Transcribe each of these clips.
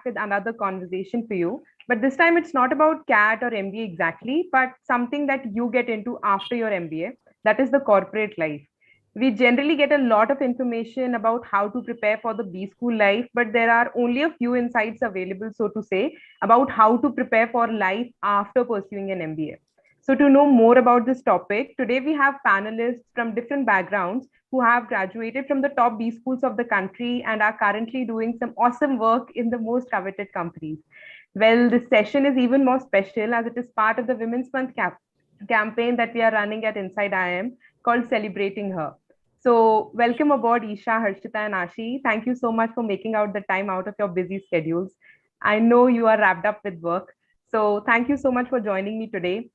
back with another conversation for you. But this time it's not about CAT or MBA exactly, but something that you get into after your MBA, that is the corporate life. We generally get a lot of information about how to prepare for the B school life, but there are only a few insights available, so to say, about how to prepare for life after pursuing an MBA. So, to know more about this topic, today we have panelists from different backgrounds who have graduated from the top B schools of the country and are currently doing some awesome work in the most coveted companies. Well, this session is even more special as it is part of the Women's Month campaign that we are running at Inside IIM called Celebrating Her. So, welcome aboard, Isha, Harshita, and Ashi. Thank you so much for making out the time out of your busy schedules. I know you are wrapped up with work. So, thank you so much for joining me today.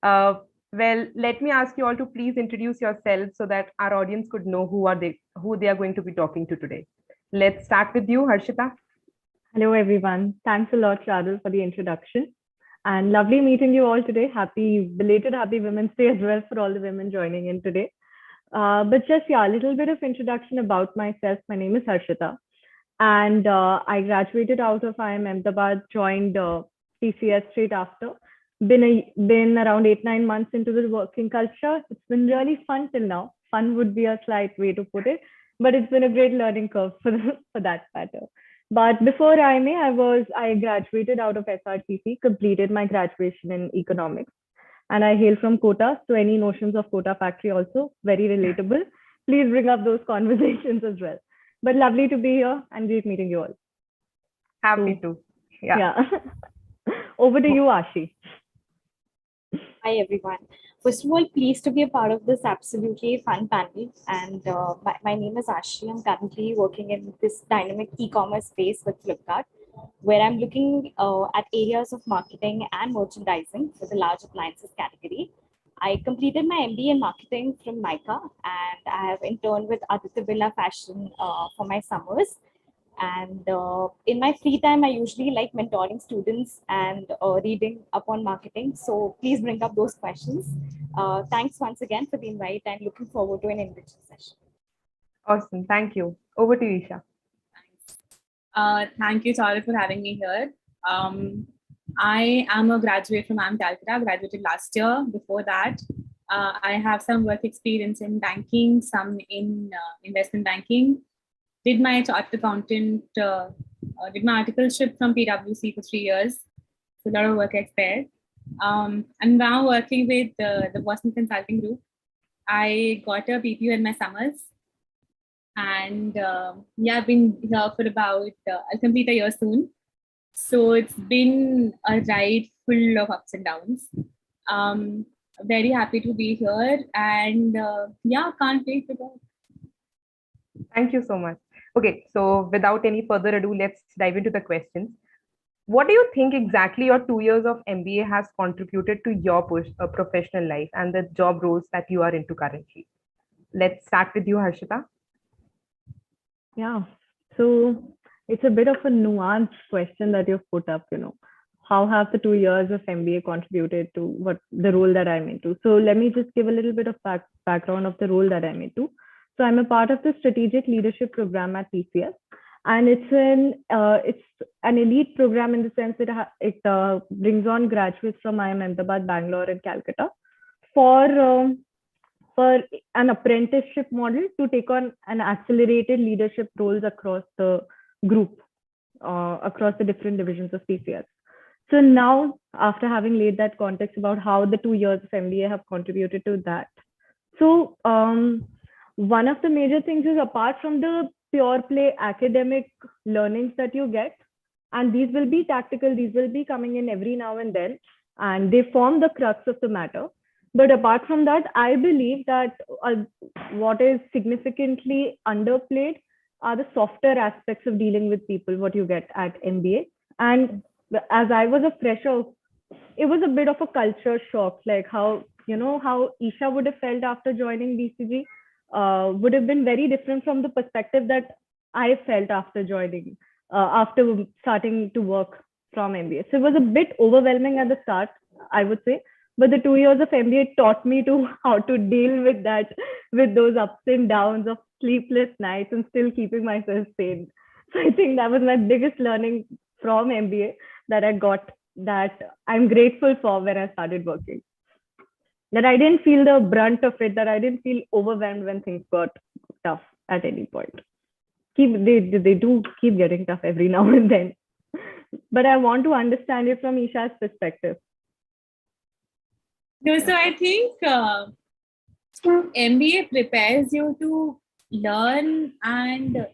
Well, let me ask you all to please introduce yourselves so that our audience could know who they are going to be talking to today. Let's start with you, Harshita. Hello, everyone. Thanks a lot, Shadul, for the introduction. And lovely meeting you all today. Belated Happy Women's Day as well for all the women joining in today. But just, a little bit of introduction about myself. My name is Harshita. And I graduated out of IIM Ahmedabad, joined TCS straight after. Been around 8-9 months into the working culture. It's been really fun till now. Fun would be a slight way to put it, but it's been a great learning curve for that matter. But before IIMA, I graduated out of SRTC, completed my graduation in economics, and I hail from Kota. So any notions of Kota factory also very relatable. Please bring up those conversations as well. But lovely to be here and great meeting you all. Happy to. Yeah. Over to you, Ashi. Hi, everyone. First of all, pleased to be a part of this absolutely fun panel. And my name is Ashi. I'm currently working in this dynamic e-commerce space with Flipkart, where I'm looking at areas of marketing and merchandising for the large appliances category. I completed my MBA in marketing from MICA, and I have interned with Aditya Birla Fashion for my summers. And in my free time, I usually like mentoring students and reading up on marketing. So please bring up those questions. Thanks once again for the invite and looking forward to an enriching session. Awesome. Thank you. Over to you, Isha. Thanks. Thank you, Charlie, for having me here. I am a graduate from IIM Calcutta, graduated last year. Before that, I have some work experience in banking, some in investment banking. Did my chartered accountant, did my articleship from PwC for 3 years. So a lot of work there. I'm now working with the Boston Consulting Group. I got a PPU in my summers. And I've been here for about, I'll complete a year soon. So it's been a ride full of ups and downs. Very happy to be here and can't wait to go. Thank you so much. Okay, so without any further ado, let's dive into the questions. What do you think exactly your 2 years of MBA has contributed to your professional life and the job roles that you are into currently? Let's start with you, Harshita. Yeah, so it's a bit of a nuanced question that you've put up, How have the 2 years of MBA contributed to what the role that I'm into? So let me just give a little bit of background of the role that I'm into. So I'm a part of the strategic leadership program at TCS, and it's an elite program in the sense that it brings on graduates from IIM Ahmedabad, Bangalore, and Calcutta for an apprenticeship model to take on an accelerated leadership roles across the group, across the different divisions of TCS. So now, after having laid that context about how the 2 years of MBA have contributed to that, so one of the major things is, apart from the pure play academic learnings that you get, and these will be tactical, these will be coming in every now and then, and they form the crux of the matter. But apart from that, I believe that what is significantly underplayed are the softer aspects of dealing with people, what you get at MBA. And as I was a fresher, it was a bit of a culture shock, like how Isha would have felt after joining BCG would have been very different from the perspective that I felt after joining, after starting to work from MBA. So it was a bit overwhelming at the start, I would say. But the 2 years of MBA taught me how to deal with that, with those ups and downs of sleepless nights and still keeping myself sane. So I think that was my biggest learning from MBA that I got, that I'm grateful for when I started working. That I didn't feel the brunt of it, that I didn't feel overwhelmed when things got tough at any point. They do keep getting tough every now and then. But I want to understand it from Isha's perspective. No, so I think MBA prepares you to learn and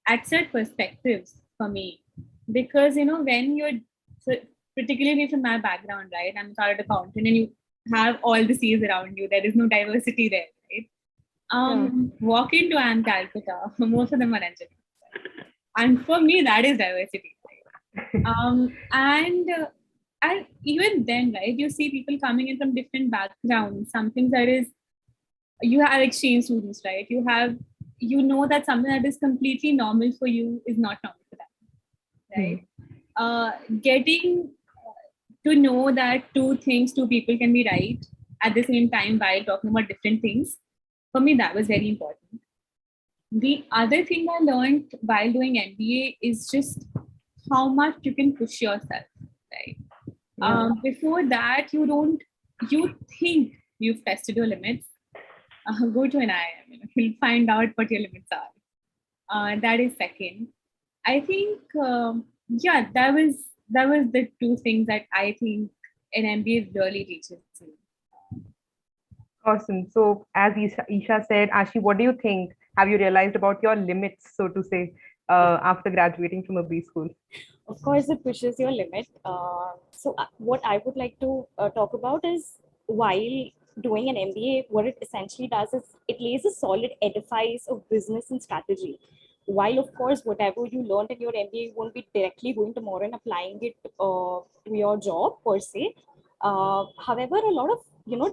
accept perspectives for me. Because, when you're, so particularly from my background, right? I'm a chartered accountant and you have all the C's around you. There is no diversity there, right? Walk into IIM Calcutta, most of them are engineers. And for me, that is diversity. Right? And even then, right, you see people coming in from different backgrounds. Something that is, you have exchange students, right? You know that something that is completely normal for you is not normal for them, right? Getting to know that two people can be right at the same time while talking about different things, for me, that was very important. The other thing I learned while doing MBA is just how much you can push yourself, right? Before that, you think you've tested your limits. Go to an IIM, you'll find out what your limits are. That is second. I think, that was the two things that I think an MBA really teaches you. Awesome. So as Isha said, Ashi, what do you think? Have you realized about your limits, so to say, after graduating from a B school? Of course, it pushes your limit. So what I would like to talk about is, while doing an MBA, what it essentially does is it lays a solid edifice of business and strategy. While, of course, whatever you learned in your MBA, you won't be directly going tomorrow and applying it to your job per se. However, a lot of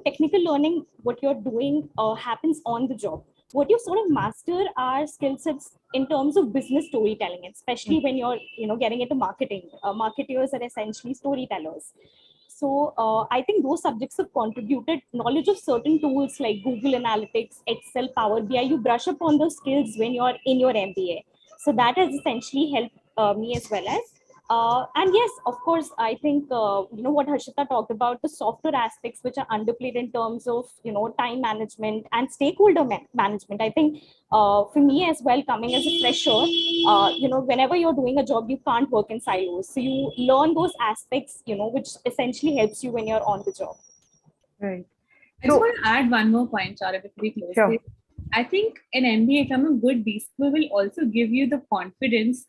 technical learning, what you're doing happens on the job. What you sort of master are skill sets in terms of business storytelling, especially when you're getting into marketing. Marketers are essentially storytellers. So I think those subjects have contributed knowledge of certain tools like Google Analytics, Excel, Power BI. You brush up on those skills when you're in your MBA. So that has essentially helped me as well as. And yes, of course, I think, what Harshita talked about, the softer aspects which are underplayed in terms of, time management and stakeholder management. I think for me as well, coming as a fresher, whenever you're doing a job, you can't work in silos. So you learn those aspects, which essentially helps you when you're on the job. Right. I just want to add one more point, Chara, before we close. Sure. I think an MBA from a good B school will also give you the confidence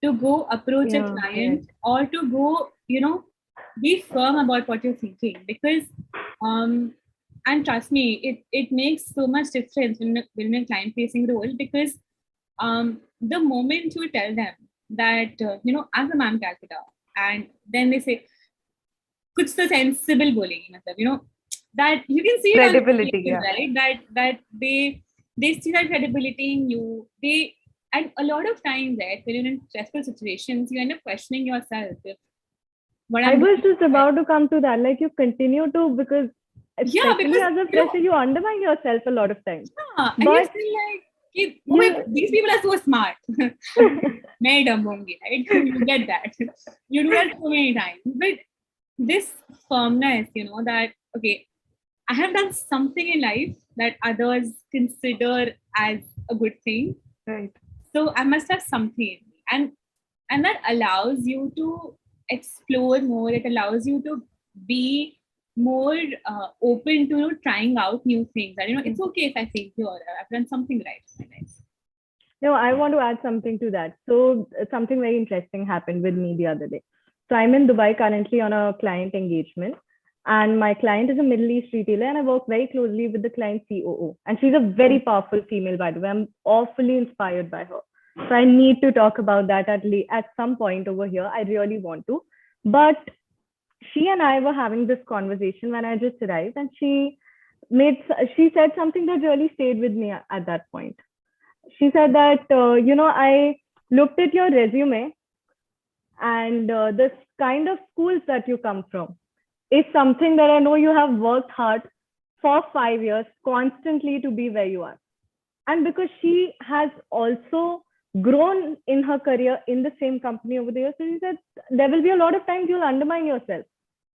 to go approach a client or to go, be firm about what you're thinking. Because, and trust me, it makes so much difference when in a client-facing role, because the moment you tell them that, I'm from IIM Calcutta, and then they say, kuch to sensible bolegi, that you can see credibility, it on the right? That they see that credibility in you. And a lot of times, right, when you're in stressful situations, you end up questioning yourself. I was just about to come to that. Like, you continue to, because especially as a fresher, you undermine yourself a lot of times. Yeah, and you feel like, these people are so smart. Right? You get that. You do that so many times. But this firmness, that, okay, I have done something in life that others consider as a good thing. Right. So I must have something, and that allows you to explore more. It allows you to be more open to trying out new things. And it's okay if I fail here. I've done something right in my life. No, I want to add something to that. So something very interesting happened with me the other day. So I'm in Dubai currently on a client engagement, and my client is a Middle East retailer, and I work very closely with the client COO. And she's a very powerful female, by the way. I'm awfully inspired by her. So I need to talk about that at some point over here. I really want to. But she and I were having this conversation when I just arrived, and she said something that really stayed with me at that point. She said that, I looked at your resume, and this kind of schools that you come from is something that I know you have worked hard for 5 years constantly to be where you are. And because she has also grown in her career in the same company over the years. So she said there will be a lot of times you'll undermine yourself,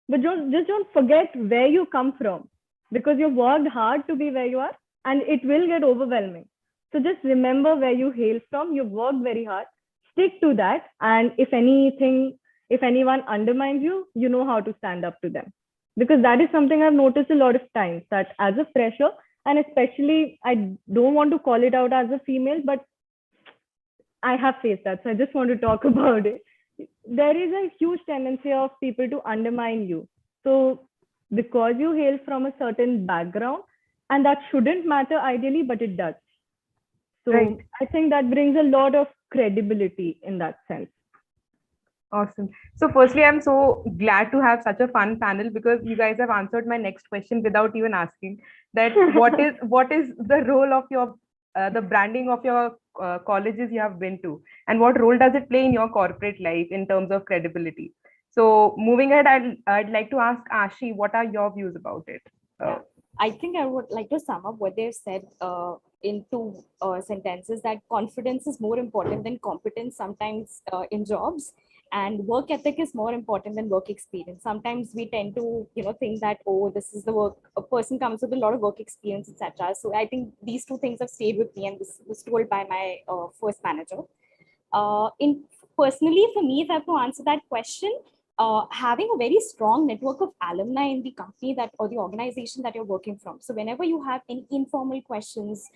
but don't forget where you come from, because you've worked hard to be where you are, and it will get overwhelming. So just remember where you hail from. You've worked very hard. Stick to that, and if anyone undermines you, you know how to stand up to them. Because that is something I've noticed a lot of times, that as a fresher, and especially, I don't want to call it out as a female, but I have faced that. So I just want to talk about it. There is a huge tendency of people to undermine you. So because you hail from a certain background, and that shouldn't matter ideally, but it does. So Right. I think that brings a lot of credibility in that sense. Awesome. So firstly, I'm so glad to have such a fun panel, because you guys have answered my next question without even asking that what is the role of your the branding of your colleges you have been to, and what role does it play in your corporate life in terms of credibility? So moving ahead, I'd like to ask Ashi, what are your views about it? I think I would like to sum up what they've said in two sentences, that confidence is more important than competence sometimes in jobs, and work ethic is more important than work experience. Sometimes we tend to, think that, oh, this is the work, a person comes with a lot of work experience, etc. So I think these two things have stayed with me, and this was told by my first manager. Personally, for me, if I have to answer that question, having a very strong network of alumni in the company that, or the organization that you're working from. So whenever you have any informal questions,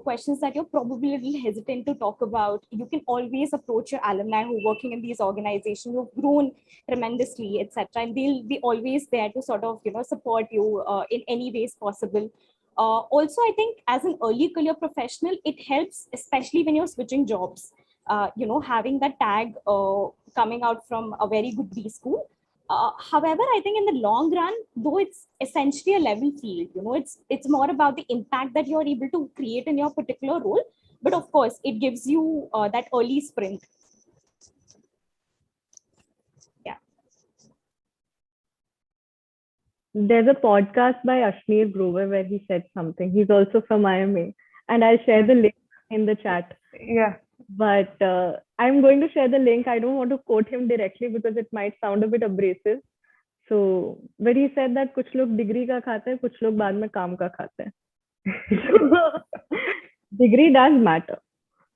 questions that you're probably a little hesitant to talk about, you can always approach your alumni who are working in these organizations, who've grown tremendously, etc. And they'll be always there to sort of, support you in any ways possible. Also, I think as an early career professional, it helps, especially when you're switching jobs. Having that tag coming out from a very good B school. However, I think in the long run, though it's essentially a level field, it's more about the impact that you're able to create in your particular role. But of course, it gives you that early sprint. Yeah. There's a podcast by Ashneer Grover where he said something. He's also from IIM A, and I'll share the link in the chat. Yeah. But I'm going to share the link. I don't want to quote him directly because it might sound a bit abrasive. So, but he said that कुछ लोग degree का खाते हैं, कुछ लोग बाद में काम का खाते हैं. Degree does matter,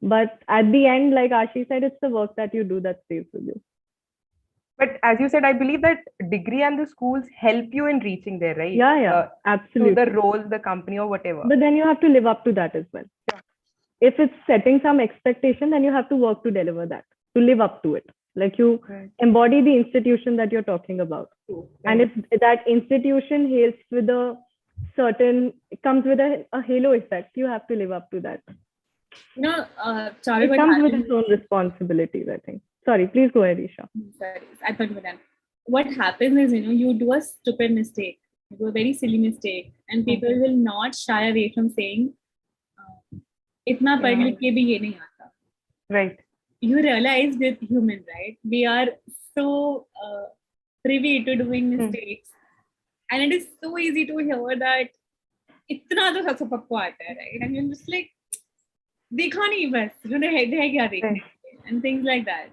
but at the end, like Ashi said, it's the work that you do that stays with you. But as you said, I believe that degree and the schools help you in reaching there, right? Yeah, absolutely. To the role, the company, or whatever. But then you have to live up to that as well. Yeah. If it's setting some expectation, then you have to work to deliver that, to live up to it. Like you embody the institution that you're talking about. Right. And if that institution hails with a certain, it comes with a halo effect, you have to live up to that. Sorry, it comes with its own responsibilities, I think. Sorry, please go ahead, Isha. Sorry, I thought you were done. What happens is, you do a stupid mistake, you do a very silly mistake, and people will not shy away from saying, itna pad lik ke bhi ye nahi aata. Right. You realize with humans, right? We are so privy to doing mistakes, and it is so easy to hear that itna to sabko aata hai, right? And you're just like, dekha nahi bas, hai kya dekhne, and things like that.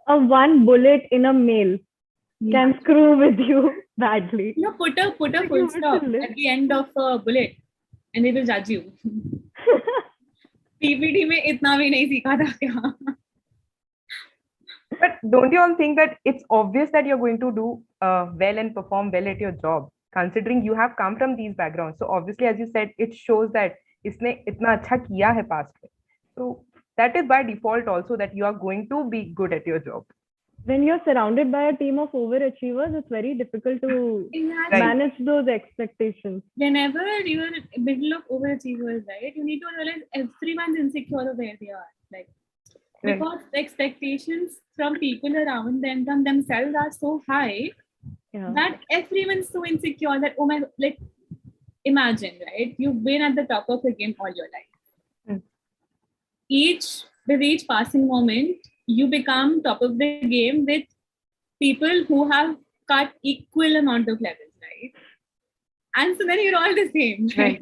One bullet in a mail can screw with you badly. Put a full stop at the end of a bullet, and they will judge you. PPT में इतना भी नहीं सीखा था क्या? But don't you all think that it's obvious that you're going to do well and perform well at your job, considering you have come from these backgrounds? So obviously, as you said, it shows that इसने इतना अच्छा किया है past में. So that is by default also that you are going to be good at your job. When you're surrounded by a team of overachievers, it's very difficult to manage those expectations. Whenever you're in the middle of overachievers, right, you need to realize everyone's insecure of where they are. Like, because the expectations from people around them, from themselves, are so high that everyone's so insecure that, oh my, like, imagine, right? You've been at the top of the game all your life. With each passing moment, you become top of the game with people who have cut equal amount of levels, right? And so then you're all the same, right?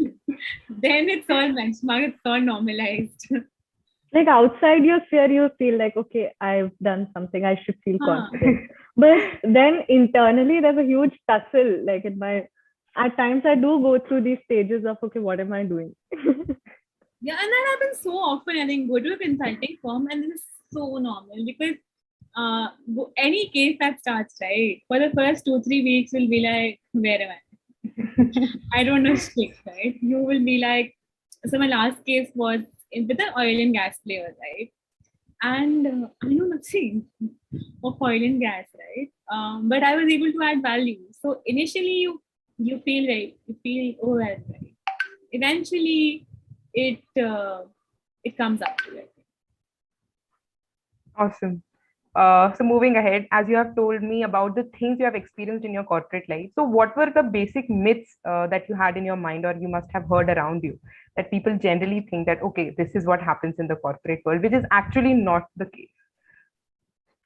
Then it's all benchmark, it's all normalized. like outside your sphere, you feel like, okay, I've done something, I should feel confident. But then internally, there's a huge tussle. Like at times, I do go through these stages of, okay, what am I doing? Yeah, and that happens so often. I think go to a consulting firm and it's so normal because any case that starts, right, for the first 2-3 weeks will be like, where am I? I don't know shit, right? You will be like, so my last case was with an oil and gas player, right? And I know nothing of oil and gas, right? But I was able to add value. So initially, you feel right, you feel overwhelmed, right? Eventually, it comes up to it. Awesome. So moving ahead, as you have told me about the things you have experienced in your corporate life, so what were the basic myths that you had in your mind or you must have heard around you that people generally think that, okay, this is what happens in the corporate world, which is actually not the case?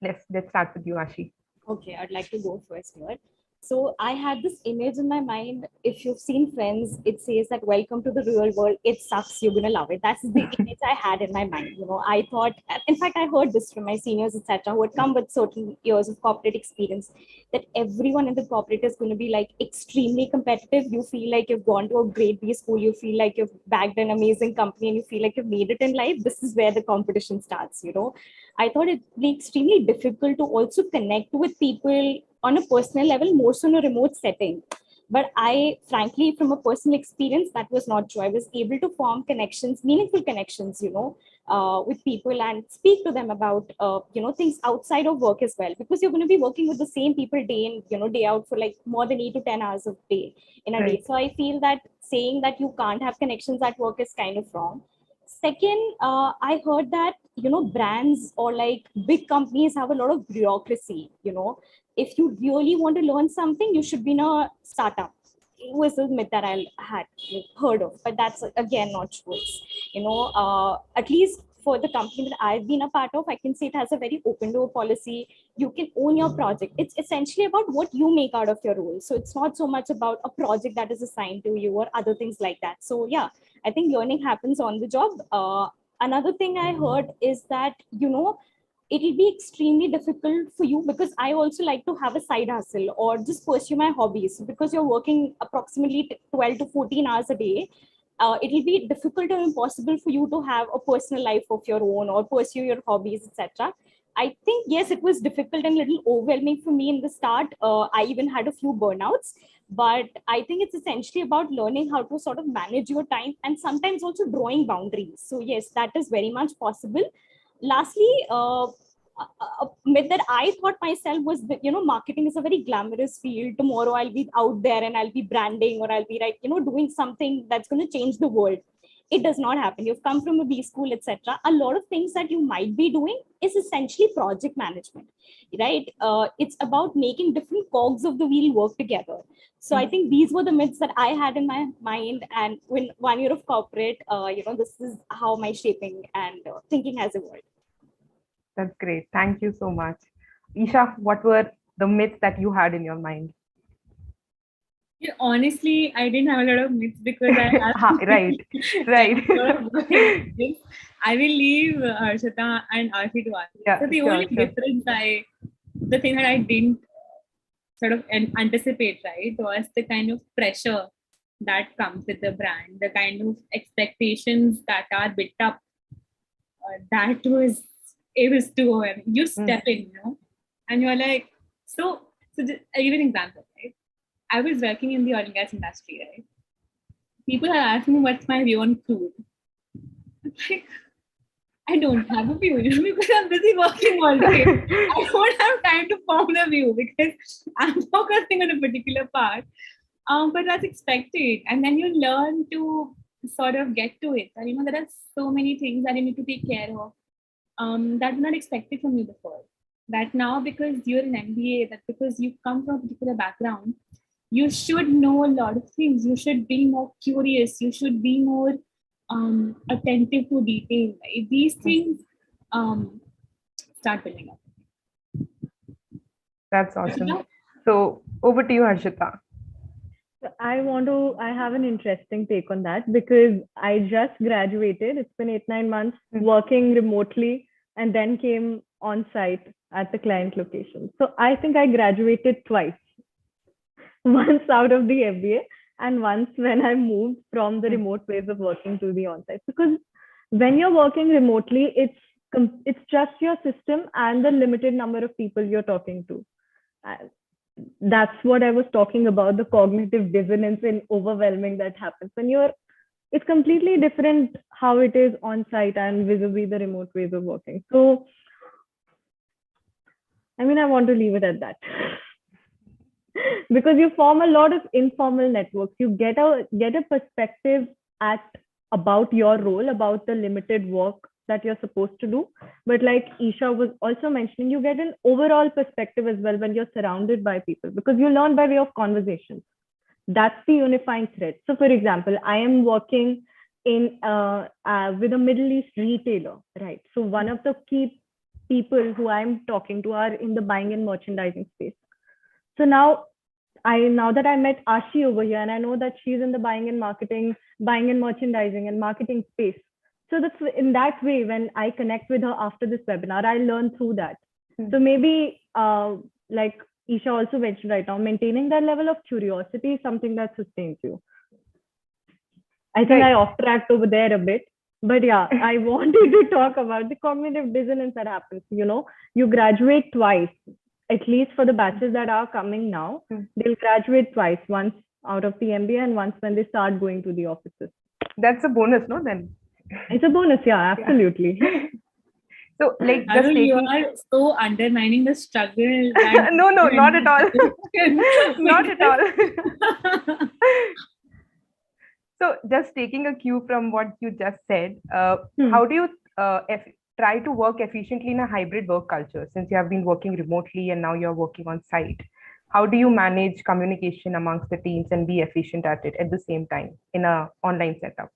Let's start with you, Ashi. Okay, I'd like to go first here. So I had this image in my mind. If you've seen Friends, it says that welcome to the real world. It sucks. You're gonna love it. That's the image I had in my mind. I thought. In fact, I heard this from my seniors, etc., who had come with certain years of corporate experience, that everyone in the corporate is going to be like extremely competitive. You feel like you've gone to a great B school. You feel like you've bagged an amazing company, and you feel like you've made it in life. This is where the competition starts. I thought it'd be extremely difficult to also connect with people on a personal level, more so in a remote setting. But I, frankly, from a personal experience, that was not true. I was able to form connections, meaningful connections, with people and speak to them about, things outside of work as well. Because you're going to be working with the same people day in, day out for like more than 8 to 10 hours of day in a Right. day. So I feel that saying that you can't have connections at work is kind of wrong. Second, I heard that, brands or like big companies have a lot of bureaucracy. If you really want to learn something, you should be in a startup. It was a myth that I had heard of, but that's again not true. At least for the company that I've been a part of, I can say it has a very open door policy. You can own your project. It's essentially about what you make out of your role. So it's not so much about a project that is assigned to you or other things like that. So yeah, I think learning happens on the job. Another thing I heard is that, it'll be extremely difficult for you, because I also like to have a side hustle or just pursue my hobbies, because you're working approximately 12 to 14 hours a day. It'll be difficult or impossible for you to have a personal life of your own or pursue your hobbies, etc. I think, yes, it was difficult and a little overwhelming for me in the start. I even had a few burnouts, but I think it's essentially about learning how to sort of manage your time and sometimes also drawing boundaries. So yes, that is very much possible. Lastly, a myth that I thought myself was that, marketing is a very glamorous field. Tomorrow I'll be out there and I'll be branding, or I'll be like, doing something that's going to change the world. It does not happen. You've come from a B school, etc. A lot of things that you might be doing is essentially project management, right? It's about making different cogs of the wheel work together. So I think these were the myths that I had in my mind. And when 1 year of corporate, this is how my shaping and thinking has evolved. That's great. Thank you so much. Isha, what were the myths that you had in your mind? Yeah, honestly, I didn't have a lot of myths because I have right. I will leave Harshita and Ashi to answer. Yeah, So the only difference the thing that I didn't sort of anticipate, right, was the kind of pressure that comes with the brand, the kind of expectations that are built up. It was too overwhelming. You step in, and you're like, so just, I'll give an example, right? I was working in the oil and gas industry, right? People are asking me what's my view on crude. Like, I don't have a view, because I'm busy working all day. I don't have time to form a view because I'm focusing on a particular part. But that's expected. And then you learn to sort of get to it. And there are so many things that you need to take care of that were not expected from you before. That now, because you're an MBA, that because you come from a particular background, you should know a lot of things. You should be more curious. You should be more attentive to detail. Right? These things start building up. That's awesome. So over to you, Harshita. I have an interesting take on that because I just graduated. It's been 8-9 months working remotely and then came on site at the client location. So I think I graduated twice, once out of the MBA and once when I moved from the remote ways of working to the on-site. Because when you're working remotely, it's just your system and the limited number of people you're talking to. That's what I was talking about, the cognitive dissonance and overwhelming that happens when it's completely different how it is on site and vis-a-vis the remote ways of working. So, I mean, I want to leave it at that. Because you form a lot of informal networks. You get a perspective about your role, about the limited work that you're supposed to do. But like Isha was also mentioning, you get an overall perspective as well when you're surrounded by people, because you learn by way of conversations. That's the unifying thread. So for example, I am working with a Middle East retailer, right? So one of the key people who I'm talking to are in the buying and merchandising space. So now that I met Ashi over here, and I know that she's in the buying and merchandising and marketing space. So that's in that way, when I connect with her after this webinar, I learn through that. So maybe like Isha also mentioned right now, maintaining that level of curiosity is something that sustains you. I think I off-tracked over there a bit, but yeah, I wanted to talk about the cognitive dissonance that happens. You know, you graduate twice, at least for the batches that are coming now. They'll graduate twice, once out of the MBA and once when they start going to the offices. That's a bonus, no? Then it's a bonus, yeah, absolutely. So, like, just you are so undermining the struggle. No, not at all. Not at all. So, just taking a cue from what you just said, how do you try to work efficiently in a hybrid work culture, since you have been working remotely and now you're working on site? How do you manage communication amongst the teams and be efficient at it at the same time in an online setup?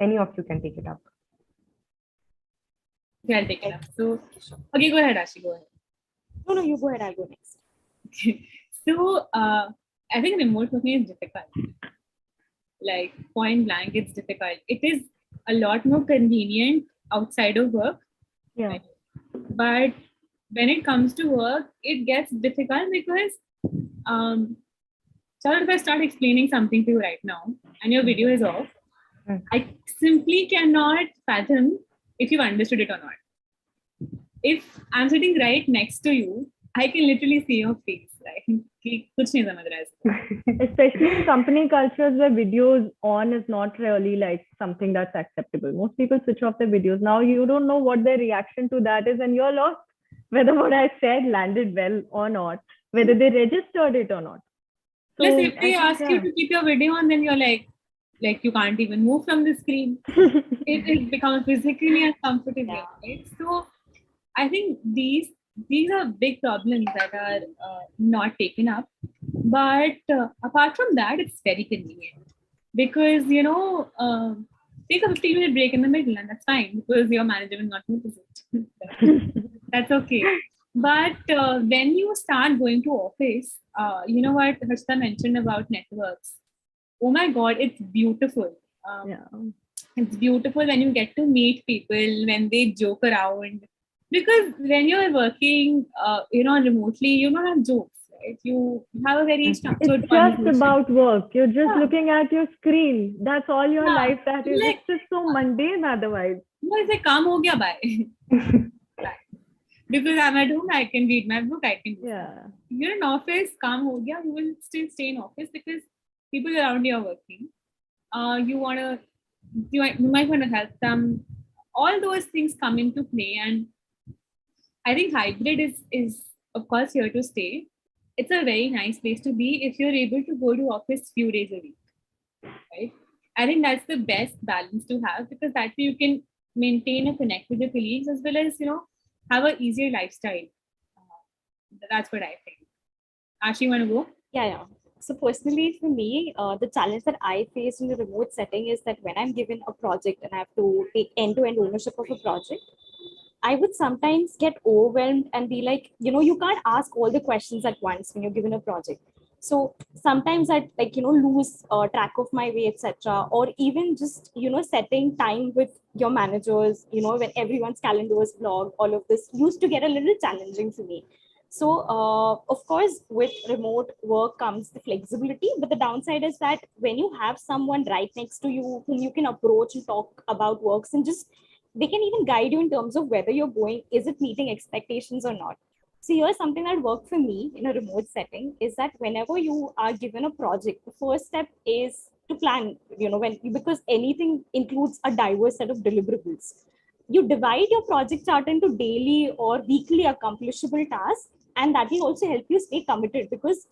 Any of you can take it up. Okay, I'll take it up. So, okay, go ahead, Ashi, go ahead. No, you go ahead, I'll go next. Okay. So, I think remote working is difficult. Like, point blank, it's difficult. It is a lot more convenient outside of work. Yeah. Right? But when it comes to work, it gets difficult because, so if I start explaining something to you right now and your video is off, I simply cannot fathom if you've understood it or not. If I'm sitting right next to you, I can literally see your face, right? Especially in company cultures where videos on is not really like something that's acceptable. Most people switch off their videos. Now you don't know what their reaction to that is, and you're lost whether what I said landed well or not, whether they registered it or not. So plus, if they ask you to keep your video on, then you're like you can't even move from the screen. it becomes physically uncomfortable, right? So I think these are big problems that are not taken up. But apart from that, it's very convenient because, take a 15-minute break in the middle and that's fine because your manager will not notice it. That's okay. But when you start going to office, you know what Harshita mentioned about networks. Oh my God, it's beautiful. It's beautiful when you get to meet people, when they joke around. Because when you're working, remotely, you don't have jokes, right? You have a very structured conversation. It's just about work. You're just looking at your screen. That's all your life that is. It's just so mundane otherwise. No, it's like, kaam ho gaya, bye. Because I'm at home, I can read my book, I can do something. You're in office, kaam ho gaya, you will still stay in office because people around you are working. You might want to help them. All those things come into play, and I think hybrid is of course here to stay. It's a very nice place to be if you're able to go to office few days a week, right? I think that's the best balance to have because that way you can maintain a connect with your colleagues as well as have an easier lifestyle. That's what I think. Ashi, you want to go? Yeah. So personally for me, the challenge that I face in the remote setting is that when I'm given a project and I have to take end-to-end ownership of a project, I would sometimes get overwhelmed and be like, you can't ask all the questions at once when you're given a project. So sometimes I lose track of my way, etc. Or even just setting time with your managers, when everyone's calendar is blocked, all of this used to get a little challenging for me. So of course, with remote work comes the flexibility, but the downside is that when you have someone right next to you whom you can approach and talk about works, and just they can even guide you in terms of whether you're going, is it meeting expectations or not. So here's something that worked for me in a remote setting is that whenever you are given a project, the first step is to plan, because anything includes a diverse set of deliverables. You divide your project chart into daily or weekly accomplishable tasks, and that will also help you stay committed, because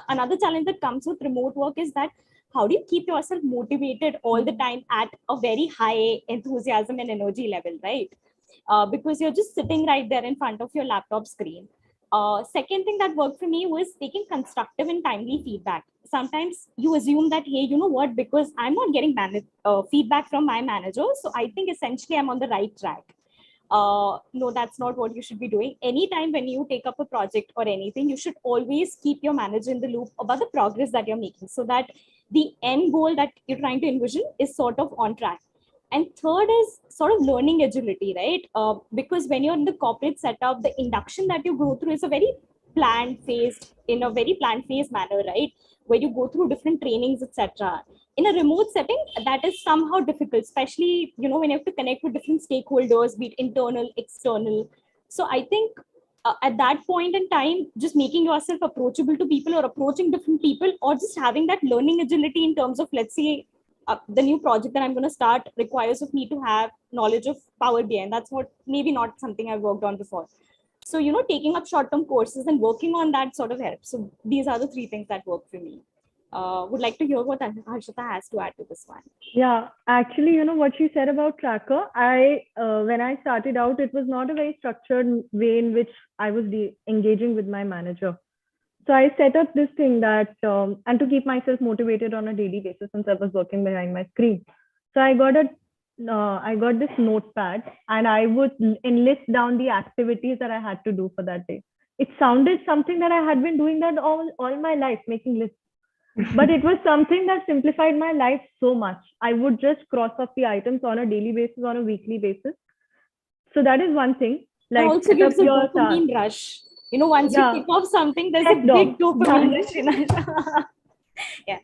another challenge that comes with remote work is that how do you keep yourself motivated all the time at a very high enthusiasm and energy level, right? Because you're just sitting right there in front of your laptop screen. Second thing that worked for me was taking constructive and timely feedback. Sometimes you assume that, hey, you know what, because I'm not getting feedback from my manager, so I think essentially I'm on the right track. No, that's not what you should be doing. Anytime when you take up a project or anything, you should always keep your manager in the loop about the progress that you're making, so that the end goal that you're trying to envision is sort of on track. And third is sort of learning agility, right? Because when you're in the corporate setup, the induction that you go through is a very in a very planned phase manner, right? Where you go through different trainings, etc. In a remote setting, that is somehow difficult, especially when you have to connect with different stakeholders, be it internal, external. So I think at that point in time, just making yourself approachable to people or approaching different people, or just having that learning agility in terms of, let's say, the new project that I'm going to start requires of me to have knowledge of Power BI, and that's what maybe not something I've worked on before. So taking up short-term courses and working on that sort of helps. So these are the three things that work for me. Would like to hear what Harshita has to add to this one. Yeah, actually, what she said about tracker, when I started out, it was not a very structured way in which I was engaging with my manager. So I set up this thing that, and to keep myself motivated on a daily basis, since I was working behind my screen. So I got this notepad, and I would enlist down the activities that I had to do for that day. It sounded something that I had been doing that all my life, making lists. But it was something that simplified my life so much. I would just cross off the items on a daily basis, on a weekly basis. So that is one thing. Like, it also gives a dopamine rush. Once you pick off something, there's a big dopamine rush. Yeah.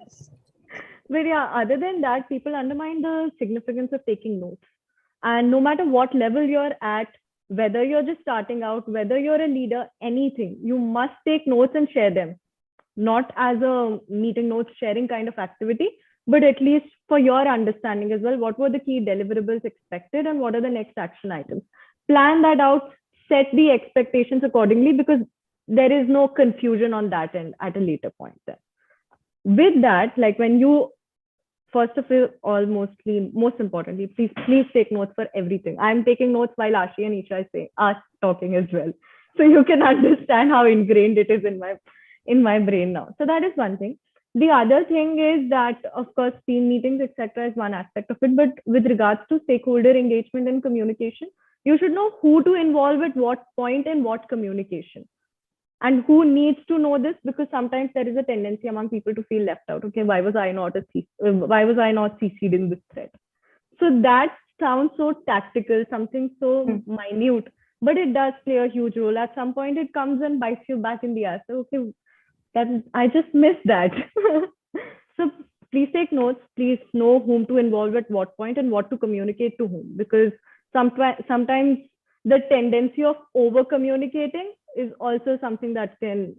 But yeah, other than that, people undermine the significance of taking notes. And no matter what level you're at, whether you're just starting out, whether you're a leader, anything, you must take notes and share them. Not as a meeting notes sharing kind of activity, but at least for your understanding as well. What were the key deliverables expected and what are the next action items? Plan that out, set the expectations accordingly, because there is no confusion on that end at a later point then. With that, like when you, first of all, most importantly, please take notes for everything. I'm taking notes while Ashi and Isha are talking as well. So you can understand how ingrained it is in my brain now. So that is one thing. The other thing is that, of course, team meetings, etc., is one aspect of it. But with regards to stakeholder engagement and communication, you should know who to involve at what point and what communication, and who needs to know this, because sometimes there is a tendency among people to feel left out. Okay, why was I not CC'd in this thread? So that sounds so tactical, something so minute, but it does play a huge role. At some point, it comes and bites you back in the ass. So, okay, I just missed that. So please take notes. Please know whom to involve at what point and what to communicate to whom, because sometimes the tendency of over communicating is also something that can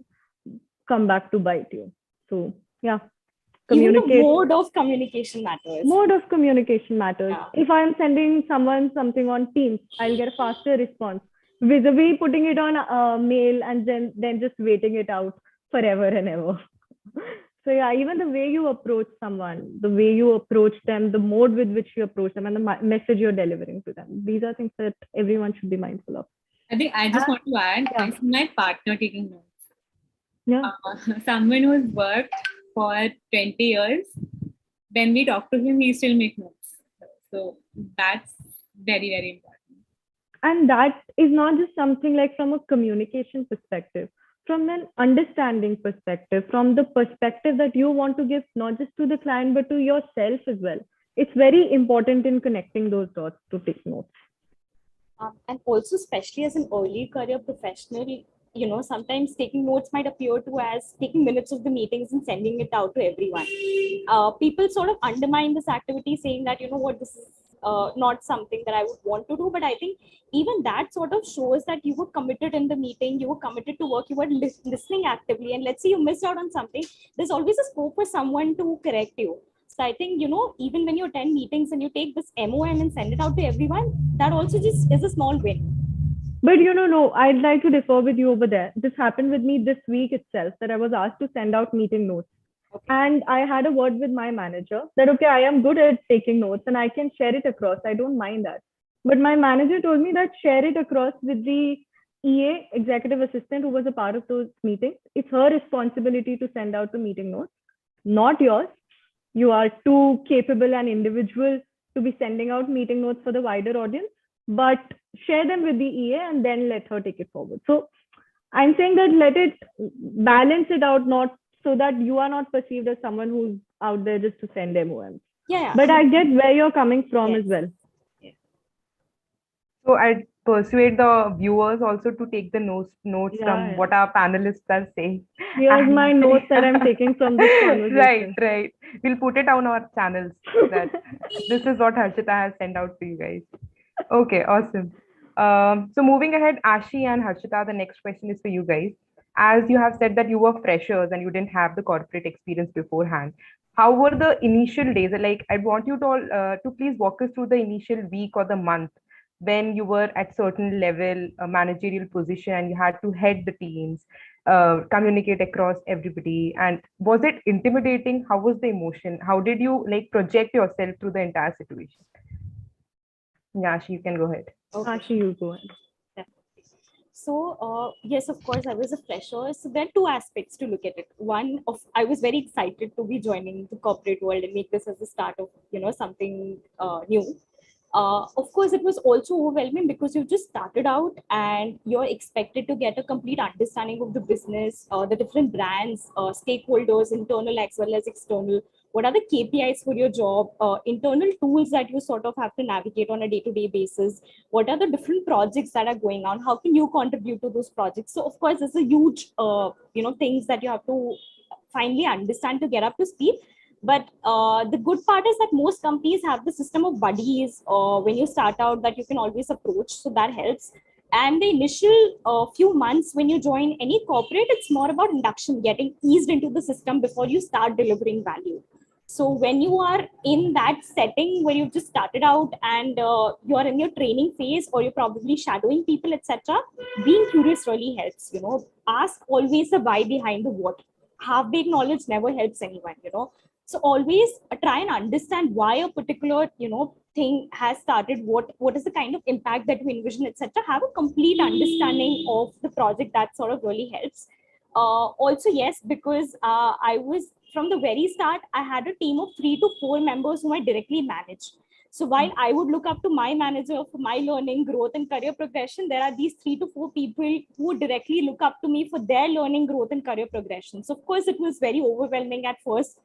come back to bite you. So yeah, communicate. Even the mode of communication matters. Mode of communication matters. Yeah. If I'm sending someone something on Teams, I'll get a faster response vis-a-vis putting it on a mail and then just waiting it out forever and ever. So yeah, even the way you approach someone, the way you approach them, the mode with which you approach them, and the message you're delivering to them, these are things that everyone should be mindful of. I think I just want to add, I see my partner taking notes. Yeah. Someone who's worked for 20 years, when we talk to him, he still makes notes. So that's very, very important. And that is not just something like from a communication perspective. from an understanding perspective, from the perspective that you want to give not just to the client, but to yourself as well. It's very important in connecting those dots to take notes. And also, especially as an early career professional, sometimes taking notes might appear to as taking minutes of the meetings and sending it out to everyone. People sort of undermine this activity, saying that, this is not something that I would want to do. But I think even that sort of shows that you were committed in the meeting, you were committed to work, you were listening actively. And let's say you missed out on something, there's always a scope for someone to correct you. So I think, even when you attend meetings and you take this MOM and send it out to everyone, that also just is a small win. But no, I'd like to differ with you over there. This happened with me this week itself, that I was asked to send out meeting notes. Okay. And I had a word with my manager that, okay, I am good at taking notes and I can share it across. I don't mind that. But my manager told me that share it across with the EA, executive assistant, who was a part of those meetings. It's her responsibility to send out the meeting notes, not yours. You are too capable and individual to be sending out meeting notes for the wider audience, but share them with the EA and then let her take it forward. So I'm saying that let it balance it out, not so that you are not perceived as someone who's out there just to send MOMs. Yeah. But I get where you're coming from yes. as well. Yes. So I'd persuade the viewers also to take the notes from what our panelists are saying. Here's my notes that I'm taking from this conversation. Right. We'll put it on our channels that this is what Harshita has sent out to you guys. Okay, awesome. So moving ahead, Ashi and Harshita, the next question is for you guys. As you have said that you were freshers and you didn't have the corporate experience beforehand, how were the initial days? Like, I want you to all to please walk us through the initial week or the month when you were at certain level, a managerial position, and you had to head the teams, communicate across everybody. And was it intimidating? How was the emotion? How did you project yourself through the entire situation? Yeah, Ashi, you can go ahead. Okay. Ashi, you go ahead. So, yes, of course, I was a fresher. So there are two aspects to look at it. One, I was very excited to be joining the corporate world and make this as the start of, something new. Of course, it was also overwhelming because you just started out and you're expected to get a complete understanding of the business, the different brands, stakeholders, internal as well as external. What are the KPIs for your job, internal tools that you sort of have to navigate on a day-to-day basis? What are the different projects that are going on? How can you contribute to those projects? So, of course, there's a huge, things that you have to finally understand to get up to speed. But the good part is that most companies have the system of buddies when you start out that you can always approach. So that helps. And the initial few months when you join any corporate, it's more about induction, getting eased into the system before you start delivering value. So when you are in that setting where you've just started out and you are in your training phase or you're probably shadowing people, etc., being curious really helps. Ask always the why behind the what. Half-baked knowledge never helps anyone. So always try and understand why a particular, thing has started, what is the kind of impact that you envision, etc. Have a complete understanding of the project. That sort of really helps. Also, yes, because I was from the very start, I had a team of 3 to 4 members whom I directly managed. So while I would look up to my manager for my learning, growth, and career progression, there are these 3 to 4 people who directly look up to me for their learning, growth, and career progression. So of course, it was very overwhelming at first.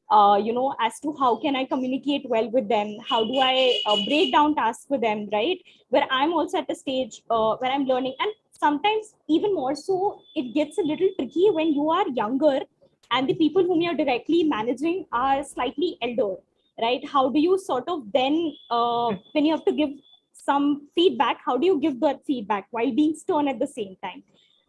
As to how can I communicate well with them? How do I break down tasks for them, right? Where I'm also at a stage where I'm learning. And sometimes even more so, it gets a little tricky when you are younger and the people whom you're directly managing are slightly elder, right? How do you sort of then, when you have to give some feedback, how do you give that feedback while being stern at the same time?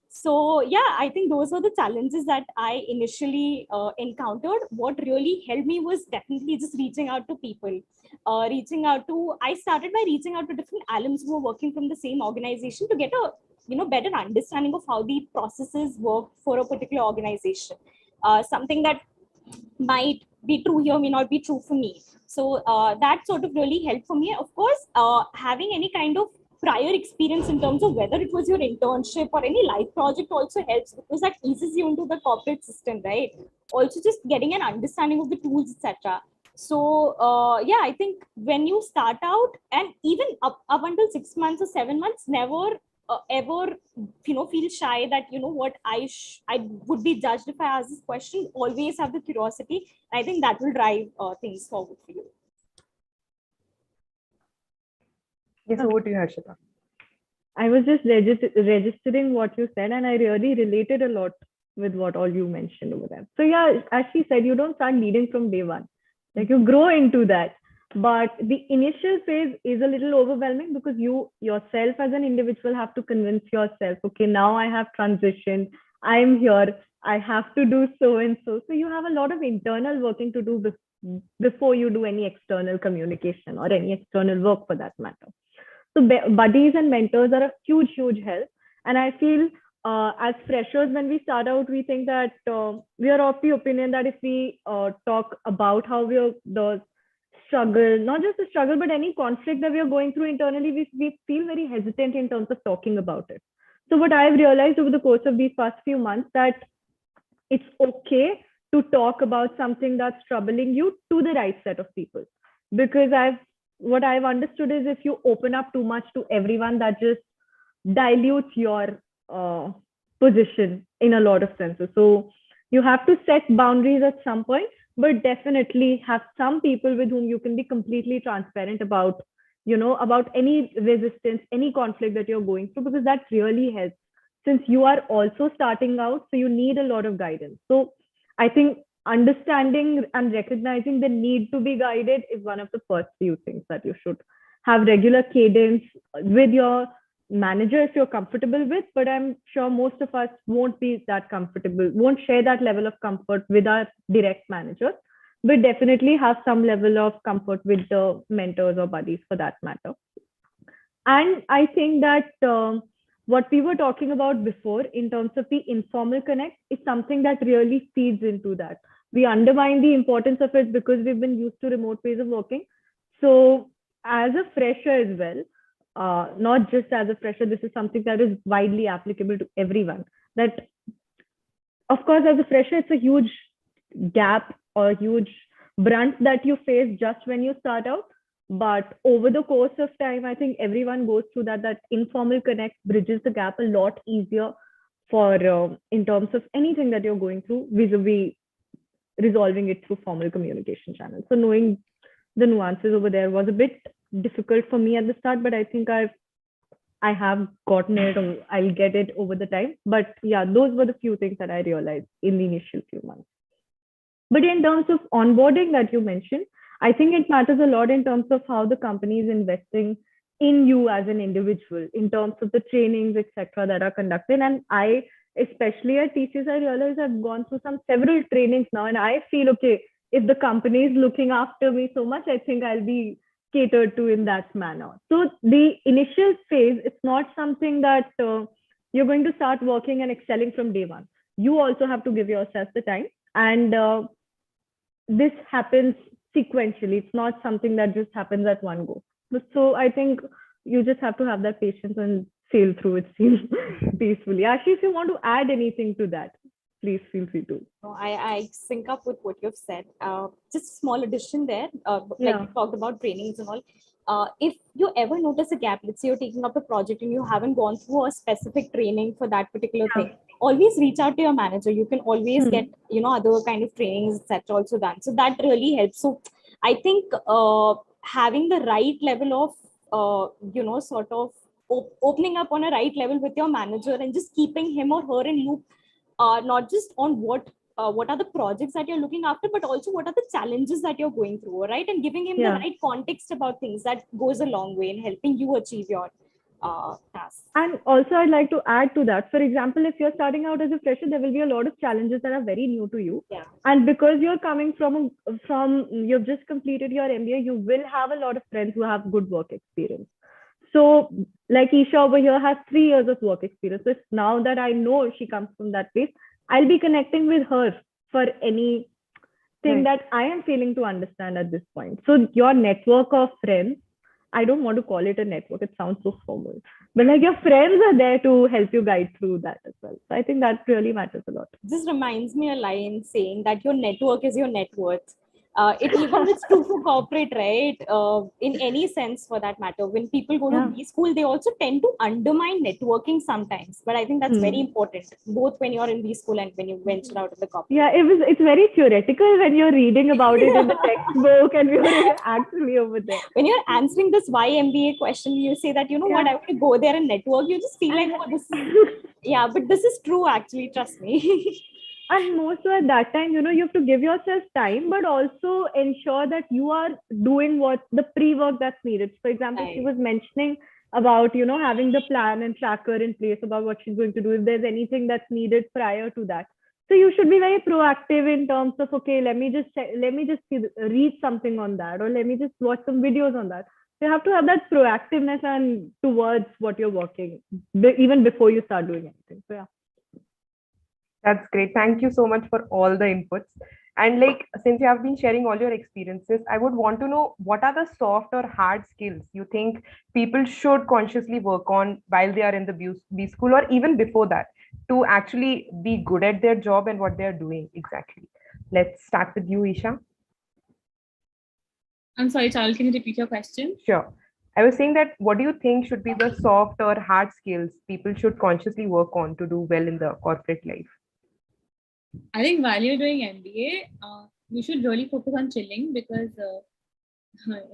So yeah, I think those were the challenges that I initially encountered. What really helped me was definitely just reaching out to people. I started by reaching out to different alums who were working from the same organization to get a better understanding of how the processes work for a particular organization. Something that might be true here may not be true for me. So that sort of really helped for me. Of course, having any kind of prior experience in terms of whether it was your internship or any life project also helps, because that eases you into the corporate system, right? Also just getting an understanding of the tools, etc. So yeah, I think when you start out and even up until 6 months or 7 months, never ever feel shy that what I would be judged if I ask this question. Always have the curiosity. I think that will drive things forward for you. Yes, over to you, Harshita. I was just registering what you said, and I really related a lot with what all you mentioned over there. So yeah, as she said, you don't start leading from day one. Like you grow into that. But the initial phase is a little overwhelming because you yourself as an individual have to convince yourself, okay, now I have transitioned, I'm here, I have to do so and so. So you have a lot of internal working to do before you do any external communication or any external work for that matter. So buddies and mentors are a huge, huge help. And I feel as freshers, when we start out, we think that we are of the opinion that if we talk about how we are the struggle, not just the struggle, but any conflict that we are going through internally, we feel very hesitant in terms of talking about it. So what I've realized over the course of these past few months, that it's okay to talk about something that's troubling you to the right set of people. Because what I've understood is if you open up too much to everyone, that just dilutes your position in a lot of senses. So you have to set boundaries at some point, but definitely have some people with whom you can be completely transparent about, about any resistance, any conflict that you're going through, because that really helps since you are also starting out. So you need a lot of guidance. So I think understanding and recognizing the need to be guided is one of the first few things that you should have regular cadence with your manager if you're comfortable with, but I'm sure most of us won't be that comfortable, won't share that level of comfort with our direct manager, but definitely have some level of comfort with the mentors or buddies for that matter. And I think that what we were talking about before in terms of the informal connect is something that really feeds into that. We undermine the importance of it because we've been used to remote ways of working. So as a fresher as well, not just as a fresher, this is something that is widely applicable to everyone. That, of course, as a fresher, it's a huge gap or huge brunt that you face just when you start out. But over the course of time, I think everyone goes through that. That informal connect bridges the gap a lot easier for in terms of anything that you're going through vis-a-vis resolving it through formal communication channels. So knowing the nuances over there was a bit difficult for me at the start, but I think I have gotten it, or I'll get it over the time. But yeah, those were the few things that I realized in the initial few months. But in terms of onboarding that you mentioned, I think it matters a lot in terms of how the company is investing in you as an individual, in terms of the trainings, etc., that are conducted. And I, especially at TCS, I realize I've gone through several trainings now, and I feel, okay, if the company is looking after me so much, I think I'll be catered to in that manner. So the initial phase, it's not something that you're going to start working and excelling from day one. You also have to give yourself the time, and this happens sequentially. It's not something that just happens at one go. So I think you just have to have that patience and sail through it peacefully. Ashi, if you want to add anything to that, please feel free to. I sync up with what you've said. Just a small addition there, like you talked about trainings and all. If you ever notice a gap, let's say you're taking up a project and you haven't gone through a specific training for that particular thing, always reach out to your manager. You can always get, other kind of trainings, etc. also done. So that really helps. So I think having the right level of, sort of opening up on a right level with your manager and just keeping him or her in loop, not just on what are the projects that you're looking after, but also what are the challenges that you're going through, right? And giving him the right context about things, that goes a long way in helping you achieve your tasks. And also, I'd like to add to that. For example, if you're starting out as a fresher, there will be a lot of challenges that are very new to you. Yeah. And because you're coming from you've just completed your MBA, you will have a lot of friends who have good work experience. So like Isha over here has 3 years of work experience. So now that I know she comes from that place, I'll be connecting with her for anything that I am failing to understand at this point. So your network of friends, I don't want to call it a network, it sounds so formal, but like your friends are there to help you guide through that as well. So I think that really matters a lot. This reminds me a line saying that your network is your net worth. It even is true for corporate, right? In any sense, for that matter, when people go to B school, they also tend to undermine networking sometimes. But I think that's very important, both when you're in B school and when you venture out of the corporate. Yeah, it's very theoretical when you're reading about it in the textbook and you're actually over there. When you're answering this why MBA question, you say that, you know what, I want to go there and network. You just feel like, oh, this yeah, but this is true, actually, trust me. And more so at that time, you have to give yourself time, but also ensure that you are doing what the pre-work that's needed. For example, she was mentioning about, having the plan and tracker in place about what she's going to do, if there's anything that's needed prior to that. So you should be very proactive in terms of, okay, let me just read something on that, or let me just watch some videos on that. So you have to have that proactiveness and towards what you're working, even before you start doing anything. So yeah. That's great. Thank you so much for all the inputs. And since you have been sharing all your experiences, I would want to know, what are the soft or hard skills you think people should consciously work on while they are in the B school, or even before that, to actually be good at their job and what they're doing exactly? Let's start with you, Isha. I'm sorry, Charles, can you repeat your question? Sure. I was saying that, what do you think should be the soft or hard skills people should consciously work on to do well in the corporate life? I think while you're doing MBA, you should really focus on chilling, because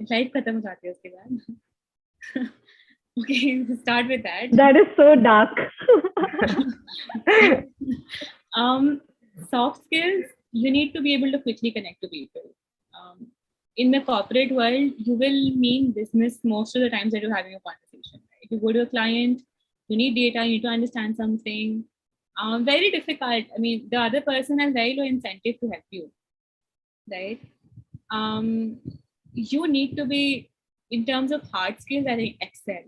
life khatam ho jati hai uske baad. Okay, start with that. That is so dark. Soft skills, you need to be able to quickly connect to people. In the corporate world, you will mean business most of the times that you're having a conversation. Right? If you go to a client, you need data, you need to understand something. Very difficult. I mean, the other person has very low incentive to help you, right? You need to be, in terms of hard skills, I think Excel.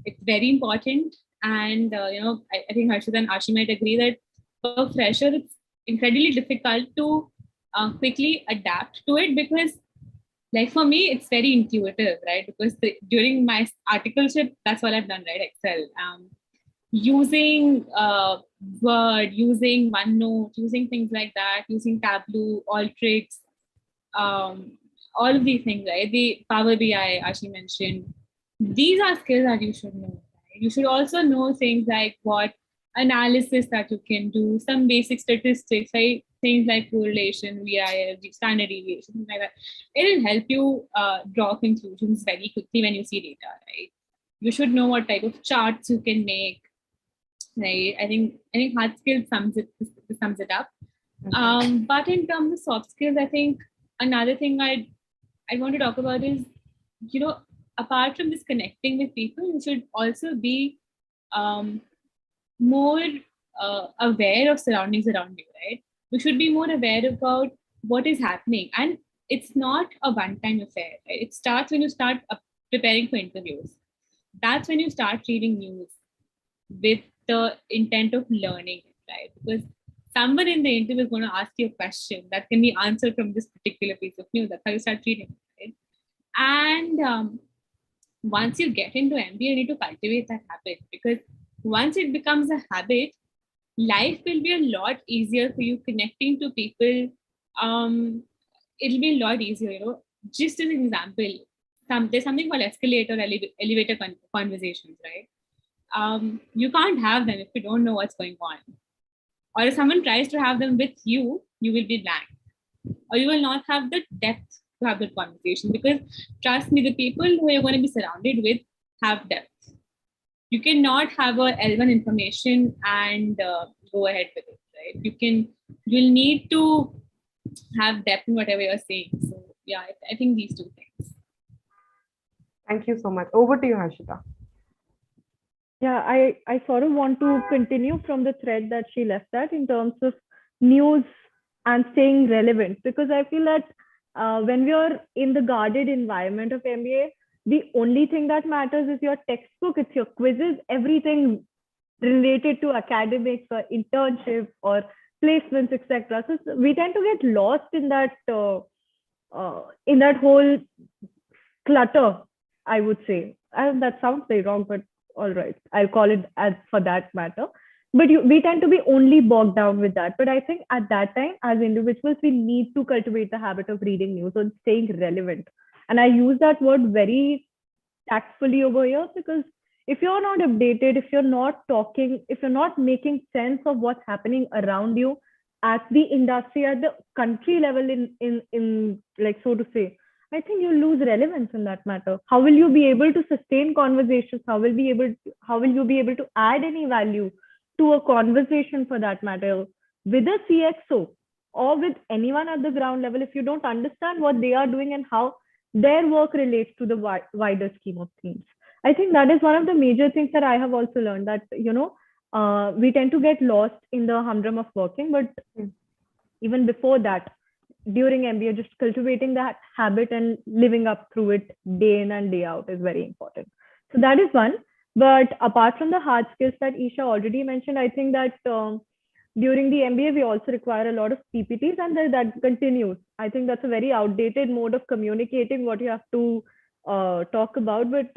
It's very important. And, I think Harshita and Ashi might agree that for fresher, it's incredibly difficult to quickly adapt to it, because for me, it's very intuitive, right? Because during my articleship, that's what I've done, right? Excel. Using Word, using OneNote, using things like that, using Tableau, Alteryx, all of these things, right? The Power BI, Ashi mentioned. These are skills that you should know. Right? You should also know things like what analysis that you can do, some basic statistics, right? Things like correlation, VIF, standard deviation, things like that. It will help you draw conclusions very quickly when you see data, right? You should know what type of charts you can make. Right. I think hard skills sums it up. Okay. But in terms of soft skills, I think another thing I want to talk about is, apart from this connecting with people, you should also be more aware of surroundings around you, right? You should be more aware about what is happening. And it's not a one-time affair, right? It starts when you start preparing for interviews. That's when you start reading news with the intent of learning, right? Because someone in the interview is going to ask you a question that can be answered from this particular piece of news. That's how you start reading, right? And once you get into MBA, you need to cultivate that habit, because once it becomes a habit, life will be a lot easier for you connecting to people. It'll be a lot easier, Just as an example, there's something called Escalator, elevator conversations, right? You can't have them if you don't know what's going on. Or if someone tries to have them with you, you will be blank. Or you will not have the depth to have that conversation, because trust me, the people who you're going to be surrounded with have depth. You cannot have a L1 information and go ahead with it, right? You'll need to have depth in whatever you're saying. So yeah, I think these two things. Thank you so much. Over to you, Harshita. Yeah, I sort of want to continue from the thread that she left at in terms of news and staying relevant, because I feel that when we are in the guarded environment of MBA, the only thing that matters is your textbook, it's your quizzes, everything related to academics or internship or placements, etc. So we tend to get lost in that whole clutter, I would say. And that sounds very wrong, but all right, I'll call it as for that matter. but we tend to be only bogged down with that. But I think at that time, as individuals, we need to cultivate the habit of reading news or staying relevant. And I use that word very tactfully over here, because if you're not updated, if you're not talking, if you're not making sense of what's happening around you at the industry, at the country level, in like, so to say, I think you lose relevance in that matter. How will you be able to sustain conversations? How will you be able to add any value to a conversation, for that matter, with a CXO or with anyone at the ground level, if you don't understand what they are doing and how their work relates to the wider scheme of things? I think that is one of the major things that I have also learned, that, we tend to get lost in the humdrum of working, but even before that, during MBA, just cultivating that habit and living up through it day in and day out is very important. So that is one. But apart from the hard skills that Isha already mentioned, I think that during the MBA, we also require a lot of PPTs, and that continues. I think that's a very outdated mode of communicating what you have to talk about, but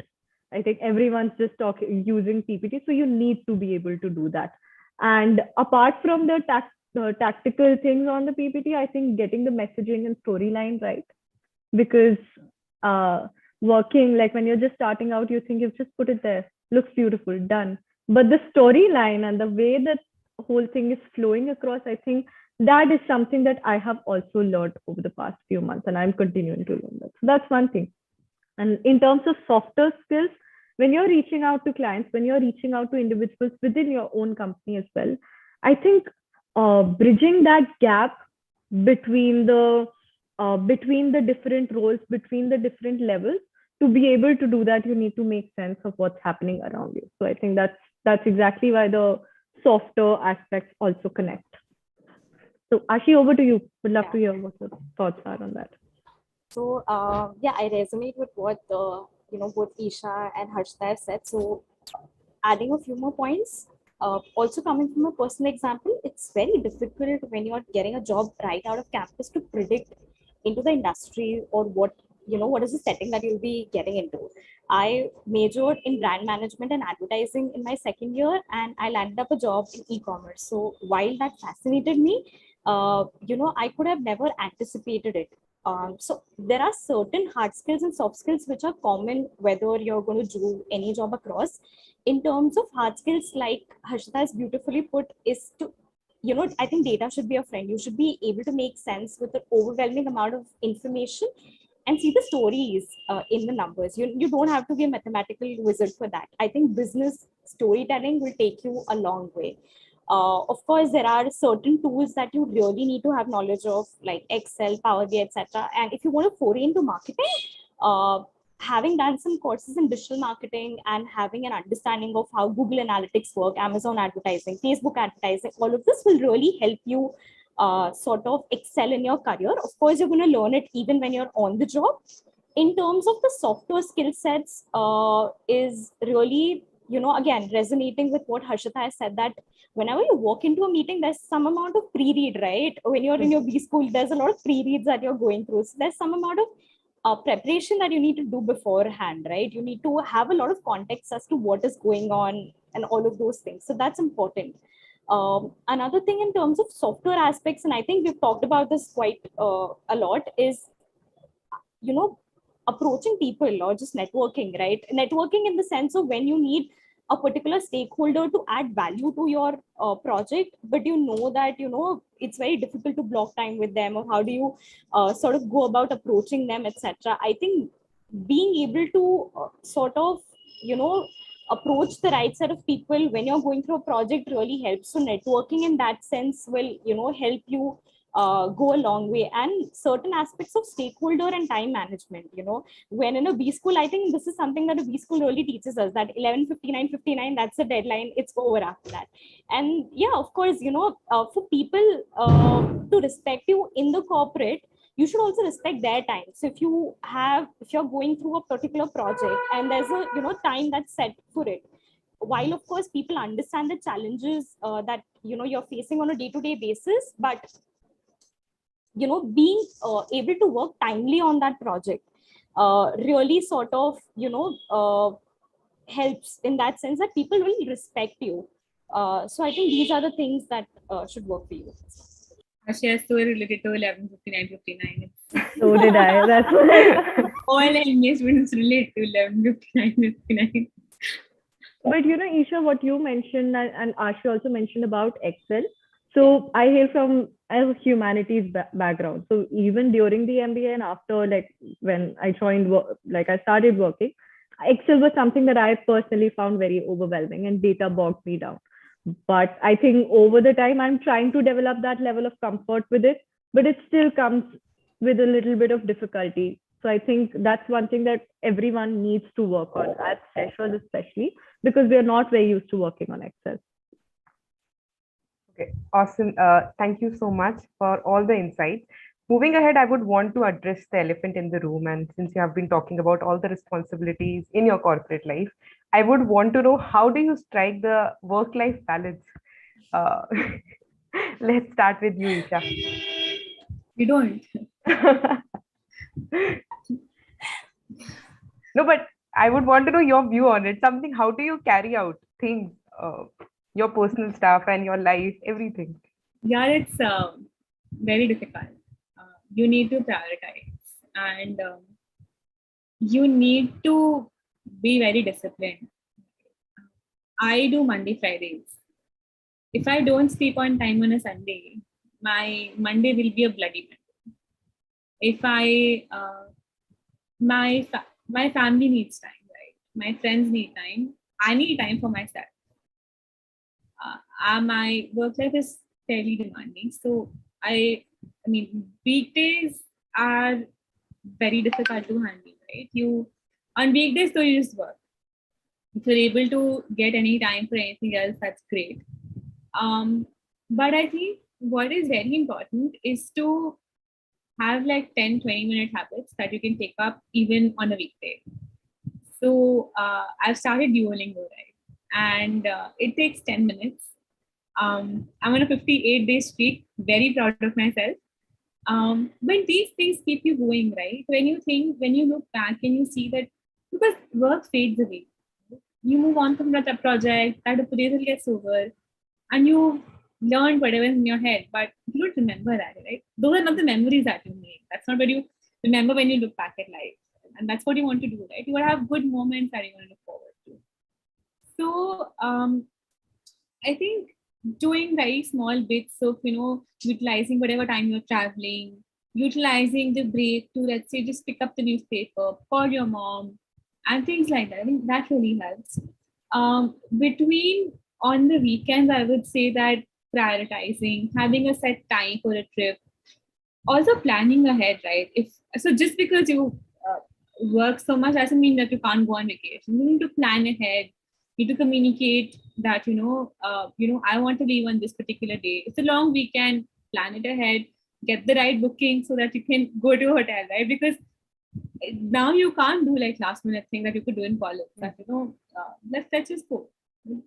I think everyone's just using PPT, so you need to be able to do that. And apart from the tactical things on the PPT, I think getting the messaging and storyline right, because working, like when you're just starting out, you think you've just put it there, looks beautiful, done. But the storyline and the way that whole thing is flowing across, I think that is something that I have also learned over the past few months, and I'm continuing to learn that. So that's one thing. And in terms of softer skills, when you're reaching out to clients, when you're reaching out to individuals within your own company as well, I think bridging that gap between the different roles, between the different levels, to be able to do that, you need to make sense of what's happening around you. So I think that's exactly why the softer aspects also connect. So Ashi, over to you. Would love to hear what your thoughts are on that. So yeah, I resonate with what both Isha and Harshita have said. So adding a few more points, also coming from a personal example, it's very difficult when you're getting a job right out of campus to predict into the industry or what is the setting that you'll be getting into. I majored in brand management and advertising in my second year, and I landed up a job in e-commerce. So while that fascinated me, I could have never anticipated it. So there are certain hard skills and soft skills which are common whether you're going to do any job across. In terms of hard skills, like Harshita has beautifully put, is to, I think data should be a friend. You should be able to make sense with the overwhelming amount of information and see the stories in the numbers. You don't have to be a mathematical wizard for that. I think business storytelling will take you a long way. Of course, there are certain tools that you really need to have knowledge of, like Excel, Power BI, etc. And if you want to foray into marketing, having done some courses in digital marketing and having an understanding of how Google Analytics work, Amazon advertising, Facebook advertising, all of this will really help you sort of excel in your career. Of course, you're going to learn it even when you're on the job. In terms of the software skill sets, is really, again, resonating with what Harshita has said, that whenever you walk into a meeting, there's some amount of pre-read, right? When you're in your B school, there's a lot of pre-reads that you're going through. So there's some amount of preparation that you need to do beforehand, right? You need to have a lot of context as to what is going on and all of those things. So that's important. Another thing in terms of software aspects, and I think we've talked about this quite a lot, is, approaching people or just networking, right? Networking in the sense of when you need a particular stakeholder to add value to your project, but that, it's very difficult to block time with them, or how do you sort of go about approaching them, etc. I think being able to sort of, approach the right set of people when you're going through a project really helps. So networking in that sense will, help you go a long way. And certain aspects of stakeholder and time management, when in a B school, I think this is something that a B school really teaches us, that 11:59, that's the deadline, it's over after that. And yeah, of course, for people to respect you in the corporate, you should also respect their time. So if you're going through a particular project and there's a time that's set for it, while of course people understand the challenges that you're facing on a day-to-day basis, but being able to work timely on that project really sort of helps in that sense, that people will respect you. So I think these are the things that should work for you. Ashi is so related to 11:59:59. So did I. That's why. All engagements relate to 11:59:59. But Isha, what you mentioned and Ashi also mentioned about Excel. So I hail from a humanities background. So even during the MBA and after, like when I joined, I started working, Excel was something that I personally found very overwhelming and data bogged me down. But I think over the time, I'm trying to develop that level of comfort with it, but it still comes with a little bit of difficulty. So I think that's one thing that everyone needs to work on, as freshers especially, because we are not very used to working on Excel. Okay, awesome. Thank you so much for all the insights. Moving ahead, I would want to address the elephant in the room. And since you have been talking about all the responsibilities in your corporate life, I would want to know, how do you strike the work-life balance? Uh, let's start with you, Isha. You don't. No, but I would want to know your view on it. Something, how do you carry out things, your personal stuff and your life, everything? Yeah, it's very difficult. You need to prioritize, and you need to be very disciplined. I do Monday, Fridays. If I don't sleep on time on a Sunday, my Monday will be a bloody Monday. If my family needs time, right? My friends need time. I need time for myself. My work life is fairly demanding, so I mean, weekdays are very difficult to handle, right? On weekdays, though, you just work. If you're able to get any time for anything else, that's great. But I think what is very important is to have like 10-20 minute habits that you can take up even on a weekday. So I've started Duolingo, right? And it takes 10 minutes. I'm on a 58-day streak, very proud of myself. But these things keep you going, right? When you look back and you see that, because work fades away, you move on from that project, that appraisal gets over, and you learn whatever is in your head, but you don't remember that, right? Those are not the memories that you make. That's not what you remember when you look back at life. And that's what you want to do, right? You want to have good moments that you want to look forward to. So I think doing very small bits of, utilizing whatever time you're traveling, utilizing the break to, let's say, just pick up the newspaper, call your mom, and things like that. I think that really helps. Between on the weekends, I would say that prioritizing, having a set time for a trip, also planning ahead, right? So just because you work so much doesn't mean that you can't go on vacation. You need to plan ahead. You need to communicate that I want to leave on this particular day. It's a long weekend. Plan it ahead. Get the right booking so that you can go to a hotel, right? Because now you can't do like last minute thing that you could do in college. That let's just go.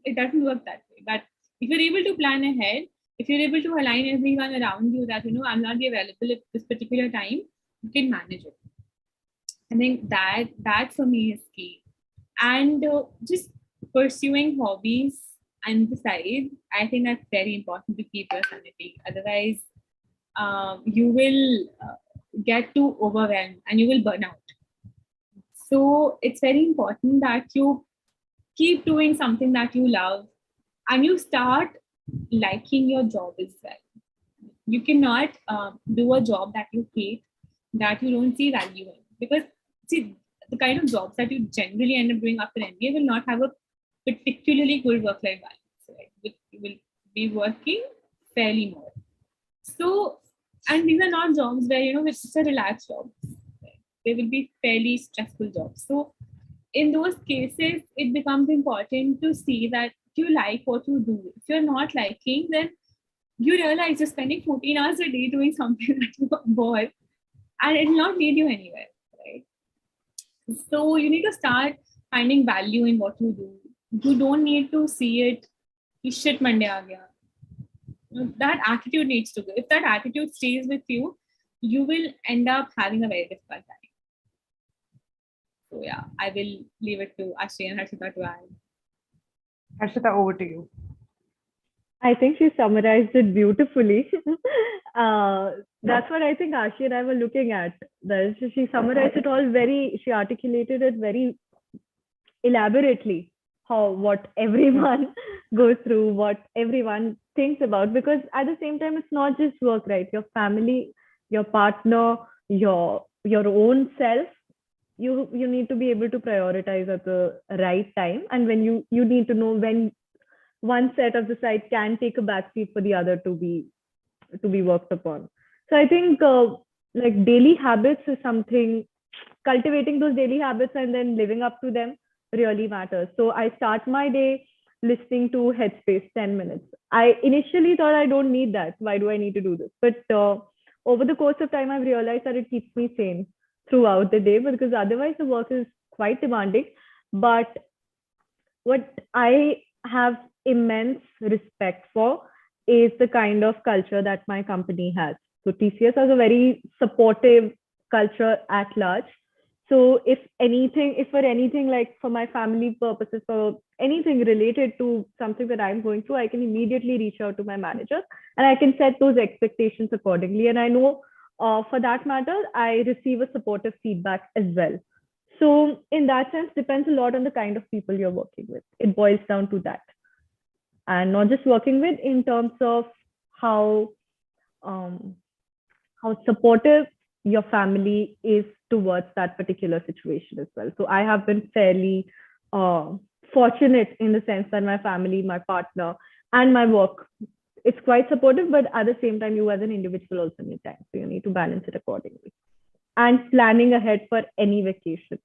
It doesn't work that way. But if you're able to plan ahead, if you're able to align everyone around you that I'm not available at this particular time, you can manage it. I think that for me is key. And just pursuing hobbies on the side, I think that's very important to keep your sanity. Otherwise, you will get too overwhelmed and you will burn out. So it's very important that you keep doing something that you love and you start liking your job as well. You cannot do a job that you hate, that you don't see value in. Because see, the kind of jobs that you generally end up doing after MBA will not have a particularly good work-life balance. Right? You will be working fairly more. So, and these are not jobs where, it's just a relaxed job. Right? They will be fairly stressful jobs. So, in those cases, it becomes important to see that you like what you do. If you're not liking, then you realize you're spending 14 hours a day doing something that you are bored and it will not lead you anywhere, right? So you need to start finding value in what you do. You don't need to see it, shit Monday aa gaya. That attitude needs to go. If that attitude stays with you, you will end up having a very difficult time. So yeah, I will leave it to Ashi and Harshita to add. Harshita, over to you. I think she summarized it beautifully. That's what I think Ashi and I were looking at. She summarized it all she articulated it very elaborately, what everyone goes through, what everyone thinks about. Because at the same time, it's not just work, right? Your family, your partner, your own self, you need to be able to prioritize at the right time. And when you need to know when one set of the side can take a backseat for the other to be worked upon. So I think like daily habits is something, cultivating those daily habits and then living up to them really matters. So I start my day listening to Headspace 10 minutes. I initially thought I don't need that. Why do I need to do this? But over the course of time, I've realized that it keeps me sane throughout the day, because otherwise the work is quite demanding. But what I have immense respect for is the kind of culture that my company has. So TCS has a very supportive culture at large. So if for anything, like for my family purposes, for anything related to something that I'm going through, I can immediately reach out to my manager and I can set those expectations accordingly. And I know for that matter, I receive a supportive feedback as well. So in that sense, depends a lot on the kind of people you're working with. It boils down to that. And not just working with, in terms of how supportive your family is towards that particular situation as well. So I have been fairly fortunate in the sense that my family, my partner, and my work, it's quite supportive, but at the same time, you as an individual also need time. So you need to balance it accordingly. And planning ahead for any vacation,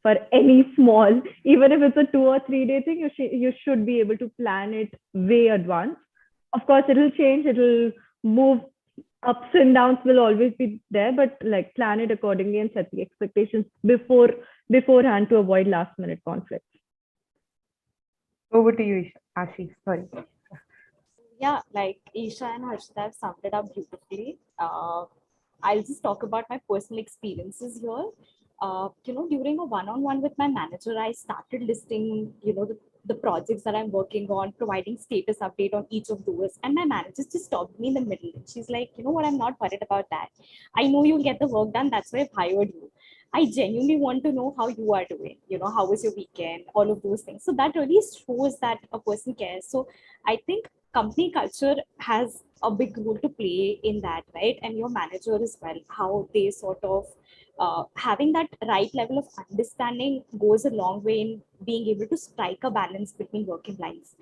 for any small, even if it's a 2 or 3 day thing, you should be able to plan it way advance. Of course, it'll change, it'll move, ups and downs will always be there, but like plan it accordingly and set the expectations beforehand to avoid last minute conflicts. Over to you, Ashi. Sorry. Yeah, like Isha and Harshita have summed it up beautifully. I'll just talk about my personal experiences here. During a one-on-one with my manager, I started listing, the projects that I'm working on, providing status update on each of those. And my manager just stopped me in the middle. She's like, you know what, I'm not worried about that. I know you'll get the work done. That's why I've hired you. I genuinely want to know how you are doing. How was your weekend? All of those things. So that really shows that a person cares. So I think company culture has a big role to play in that, right? And your manager as well, how they sort of having that right level of understanding goes a long way in being able to strike a balance between working lives.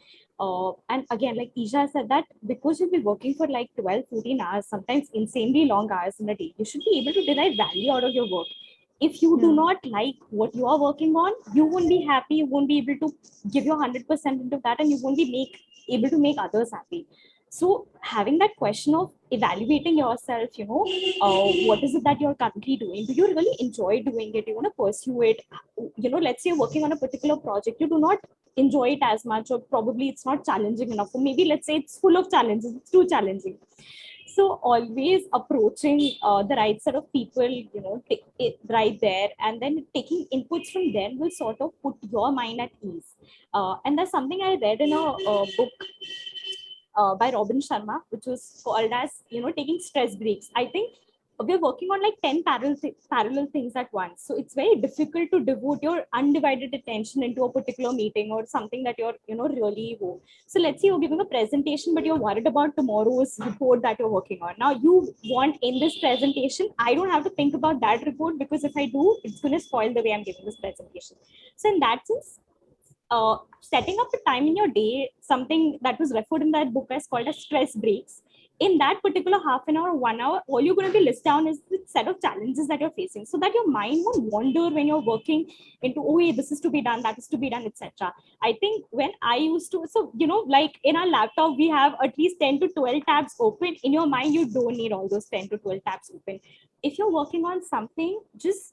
And again, like Isha said, that because you'll be working for like 12, 14 hours, sometimes insanely long hours in a day, you should be able to derive value out of your work. If you do not like what you are working on, you won't be happy, you won't be able to give your 100% into that, and you won't be able to make others happy. So having that question of evaluating yourself, what is it that you're currently doing? Do you really enjoy doing it? You want to pursue it? Let's say you're working on a particular project, you do not enjoy it as much, or probably it's not challenging enough, or maybe let's say it's full of challenges, it's too challenging. So always approaching the right set of people, right there, and then taking inputs from them will sort of put your mind at ease. And there's something I read in a book by Robin Sharma, which was called as, taking stress breaks. I think we're working on like 10 parallel things at once. So it's very difficult to devote your undivided attention into a particular meeting or something that you're, really. So let's say you're giving a presentation, but you're worried about tomorrow's report that you're working on. Now you want in this presentation, I don't have to think about that report, because if I do, it's going to spoil the way I'm giving this presentation. So in that sense, setting up a time in your day, something that was referred in that book as called as stress breaks. In that particular half an hour, 1 hour, all you're going to be list down is the set of challenges that you're facing, so that your mind won't wander when you're working into, oh, hey, this is to be done, that is to be done, etc. I think when I used to, so, like in our laptop, we have at least 10 to 12 tabs open. In your mind, you don't need all those 10 to 12 tabs open. If you're working on something, just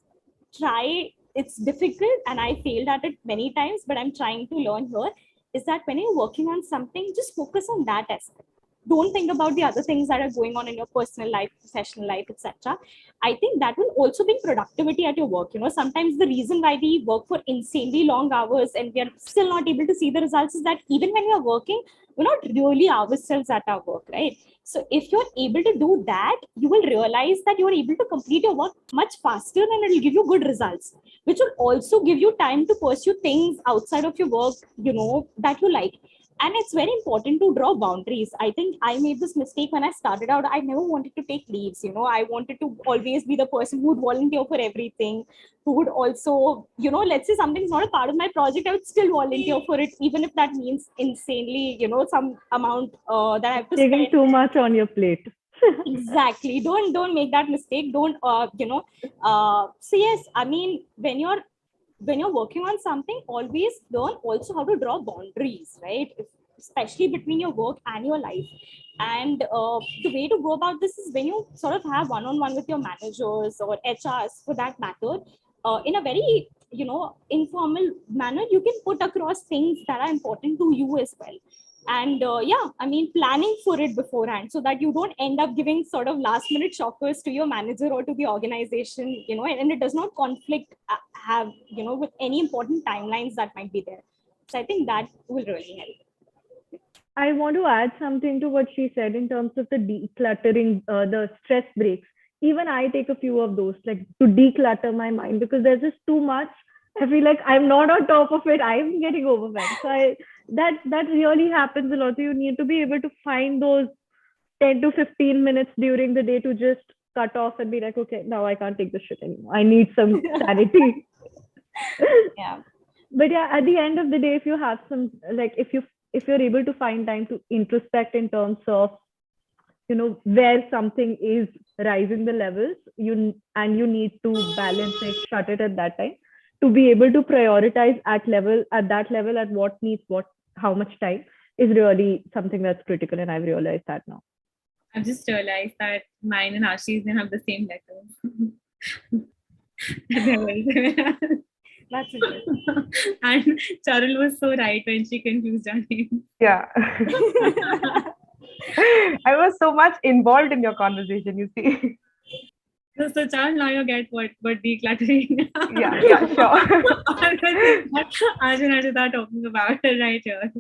try. It's difficult and I failed at it many times, but I'm trying to learn here, is that when you're working on something, just focus on that aspect. don't think about the other things that are going on in your personal life, professional life, etc. I think that will also bring productivity at your work. Sometimes the reason why we work for insanely long hours and we are still not able to see the results is that even when we are working, we're not really ourselves at our work, right? So if you're able to do that, you will realize that you're able to complete your work much faster and it'll give you good results, which will also give you time to pursue things outside of your work, that you like. And it's very important to draw boundaries. I think I made this mistake when I started out. I never wanted to take leaves. I wanted to always be the person who would volunteer for everything, who would also, let's say something's not a part of my project, I would still volunteer for it, even if that means insanely, some amount that I have to Taking spend. too much on your plate. Exactly. Don't make that mistake. Don't, so yes, I mean, when you're working on something, always learn also how to draw boundaries, right? Especially between your work and your life. And the way to go about this is when you sort of have one-on-one with your managers or HRs for that matter, in a very, informal manner, you can put across things that are important to you as well. And planning for it beforehand so that you don't end up giving sort of last minute shockers to your manager or to the organization, and it does not conflict with any important timelines that might be there. So I think that will really help. I want to add something to what she said in terms of the decluttering, the stress breaks. Even I take a few of those, like to declutter my mind, because there's just too much. I feel like I'm not on top of it. I'm getting overwhelmed. So that really happens a lot. So you need to be able to find those 10 to 15 minutes during the day to just cut off and be like, okay, now I can't take this shit anymore. I need some sanity. Yeah. But yeah, at the end of the day, if you have some, like, if you're able to find time to introspect in terms of, where something is rising the levels, you need to balance it, shut it at that time, to be able to prioritize at that level, at what needs how much time is really something that's critical. And I've realized that now. I've just realized that mine and Ashi's have the same letters. That's interesting. And Charul was so right when she confused our names. Yeah. I was so much involved in your conversation, you see. So Charul, now you get what decluttering. Yeah, sure. Ash and Harshita are talking about it right here.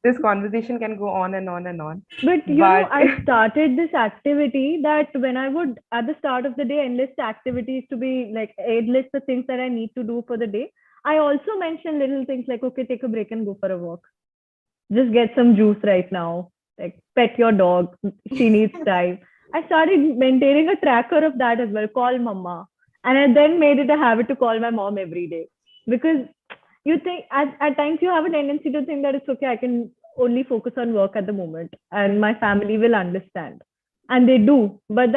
This conversation can go on and on and on. But I started this activity that when I would, at the start of the day, enlist activities to be like, enlist the things that I need to do for the day. I also mentioned little things like, okay, take a break and go for a walk. Just get some juice right now. Like, pet your dog. She needs time. I started maintaining a tracker of that as well. Call mama. And I then made it a habit to call my mom every day. Because you think, at times you have a tendency to think that it's okay, I can only focus on work at the moment and my family will understand. And they do. But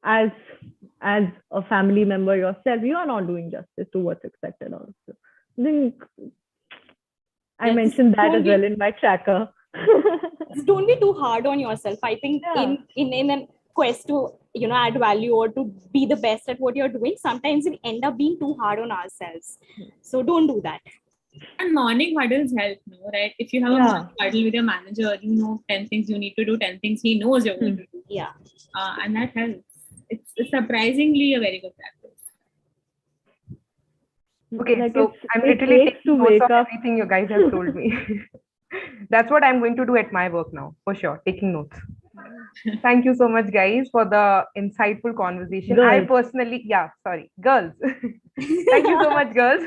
as a family member yourself, you are not doing justice to what's expected of you. I think I mentioned that as well in my tracker. Don't be too hard on yourself. I think in a quest to add value or to be the best at what you're doing, sometimes we end up being too hard on ourselves. So don't do that. And morning huddles help, no, right? If you have a morning huddle with your manager, 10 things you need to do, 10 things he knows you're going to do. Yeah. And that helps. It's surprisingly a very good practice. Okay, so I'm literally taking notes of everything you guys have told me. That's what I'm going to do at my work now, for sure, taking notes. Thank you so much, guys, for the insightful conversation. Girls. I personally, girls. Thank you so much, girls,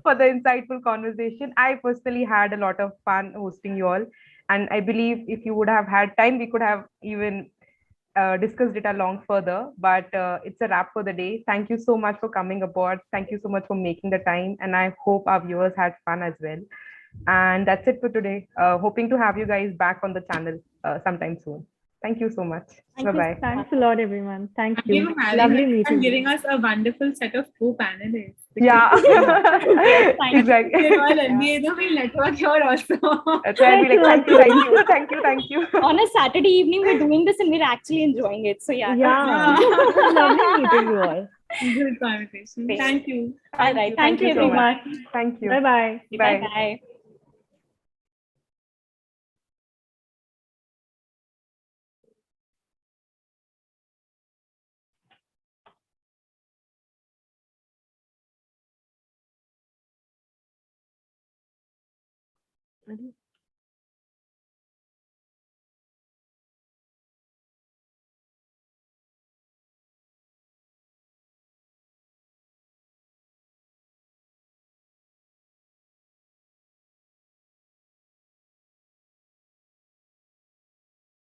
for the insightful conversation. I personally had a lot of fun hosting you all. And I believe if you would have had time, we could have even discussed it along further. But it's a wrap for the day. Thank you so much for coming aboard. Thank you so much for making the time. And I hope our viewers had fun as well. And that's it for today. Hoping to have you guys back on the channel sometime soon. Thank you so much. Bye-bye. Thanks a lot, everyone. Thank you. Lovely meeting and giving us a wonderful set of co-panelists. Yeah, exactly. We're all MBA, though we'll network here also. That's why I'll be like, thank you. On a Saturday evening, we're doing this and we're actually enjoying it. So yeah. Lovely meeting you all. Good conversation. Thank you. All right. Thank you so much. Thank you. Bye-bye. Bye-bye. Ready?